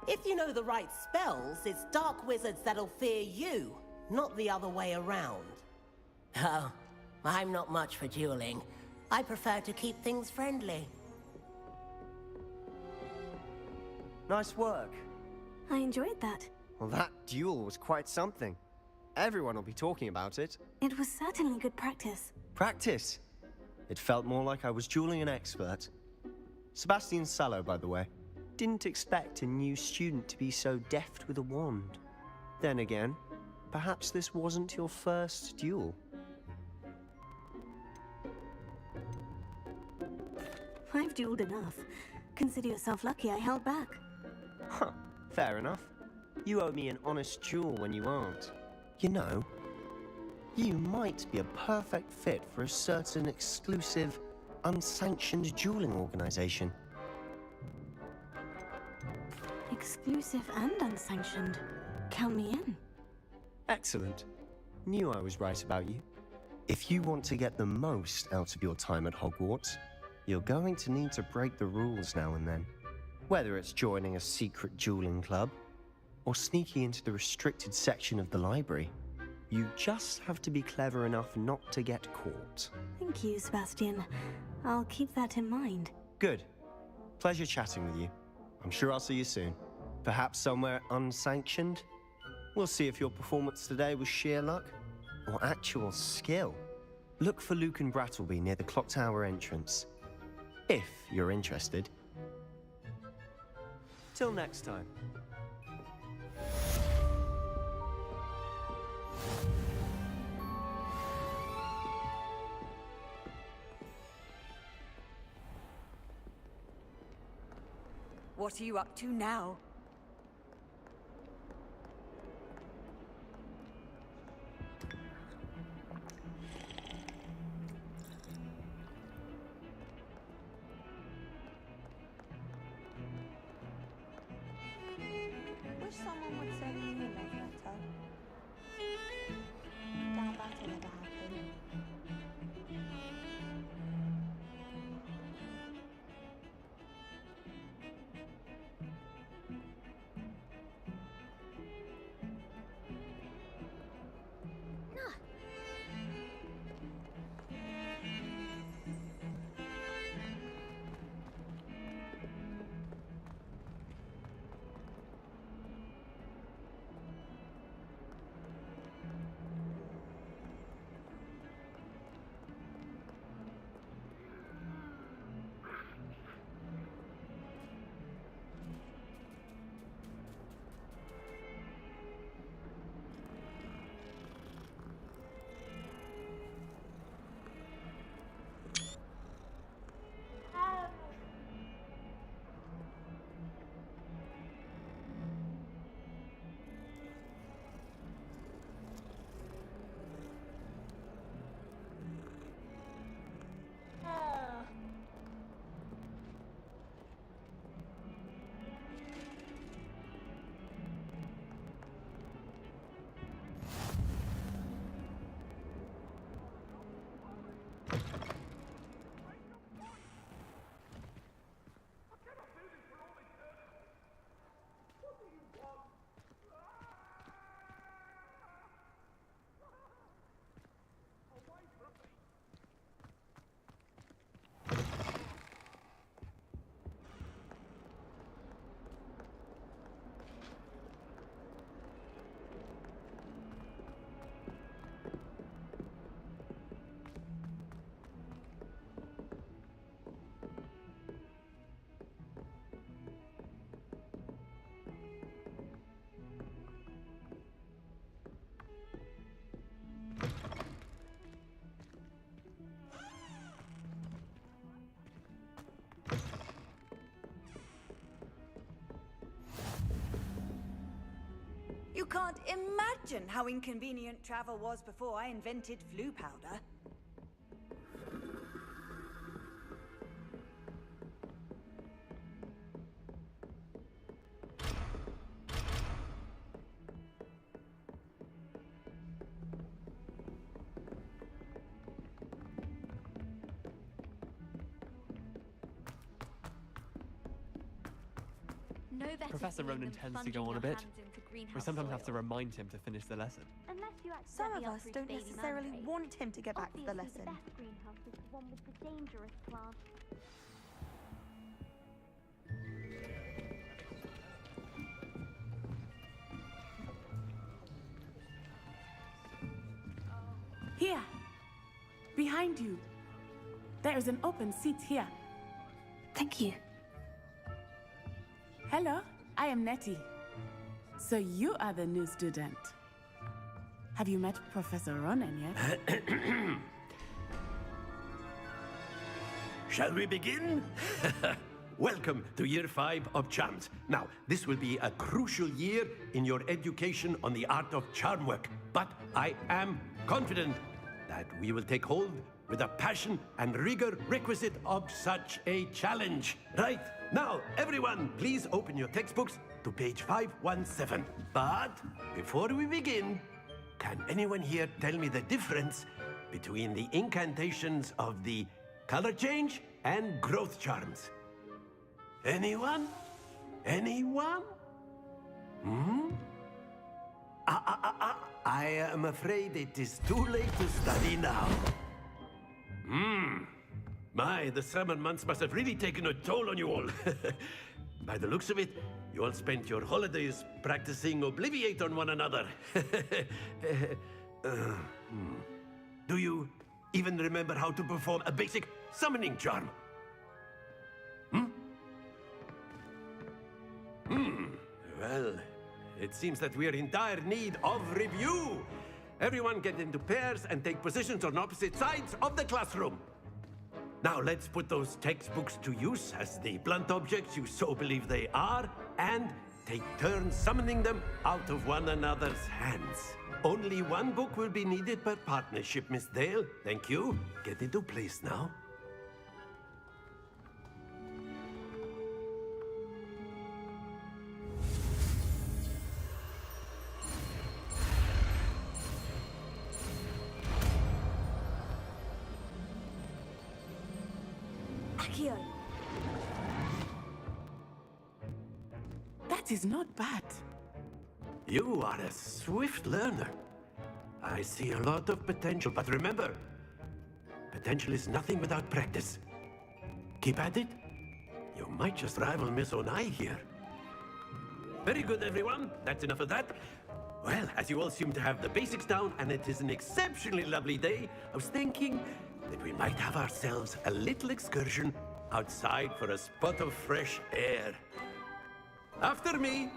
S25: If you know the right spells, it's dark wizards that'll fear you, not the other way around. Oh, I'm not much for dueling. I prefer to keep things friendly.
S23: Nice work.
S1: I enjoyed that.
S23: Well, that duel was quite something. Everyone will be talking about it.
S1: It was certainly good practice.
S23: Practice? It felt more like I was dueling an expert. Sebastian Sallow, by the way. Didn't expect a new student to be so deft with a wand. Then again, perhaps this wasn't your first duel.
S1: I've dueled enough. Consider yourself lucky I held back.
S23: Huh, fair enough. You owe me an honest duel when you aren't. You know, you might be a perfect fit for a certain exclusive, unsanctioned dueling organization.
S1: Exclusive and unsanctioned. Count me in.
S23: Excellent. Knew I was right about you. If you want to get the most out of your time at Hogwarts, you're going to need to break the rules now and then. Whether it's joining a secret dueling club, or sneaking into the restricted section of the library, you just have to be clever enough not to get caught.
S1: Thank you, Sebastian. I'll keep that in mind.
S23: Good. Pleasure chatting with you. I'm sure I'll see you soon. Perhaps somewhere unsanctioned? We'll see if your performance today was sheer luck or actual skill. Look for Luke and Brattleby near the clock tower entrance, if you're interested. Till next time.
S20: What are you up to now?
S4: Wish someone would send me a love letter. Doubt that'll never happen.
S20: You can't imagine how inconvenient travel was before I invented flu powder.
S18: Professor Ronan tends to go on a bit. We sometimes have to remind him to finish the lesson.
S4: Unless you Some of us don't necessarily want him to get back to the lesson.
S13: The best greenhouse is the one with the dangerous plant.
S14: Here, behind you. There is an open seat here.
S1: Thank you.
S14: Hello, I am Nettie. So you are the new student. Have you met Professor Ronan yet?
S5: Shall we begin? Welcome to Year 5 of Charms. Now, this will be a crucial year in your education on the art of charm work, but I am confident that we will take hold with the passion and rigor requisite of such a challenge. Right, now, everyone, please open your textbooks to page 517. But before we begin, can anyone here tell me the difference between the incantations of the color change and growth charms? Anyone? Anyone? Hmm? I am afraid it is too late to study now. My, the summer months must have really taken a toll on you all. By the looks of it, you all spent your holidays practicing Obliviate on one another. Do you even remember how to perform a basic summoning charm? Well, it seems that we are in dire need of review. Everyone get into pairs and take positions on opposite sides of the classroom. Now let's put those textbooks to use as the blunt objects you so believe they are, and take turns summoning them out of one another's hands. Only one book will be needed per partnership, Miss Dale. Thank you. Get into place now.
S20: Accio.
S14: That is not bad.
S5: You are a swift learner. I see a lot of potential, but remember, potential is nothing without practice. Keep at it. You might just rival Miss Onai here. Very good, everyone. That's enough of that. Well, as you all seem to have the basics down, and it is an exceptionally lovely day, I was thinking that we might have ourselves a little excursion outside for a spot of fresh air. After me.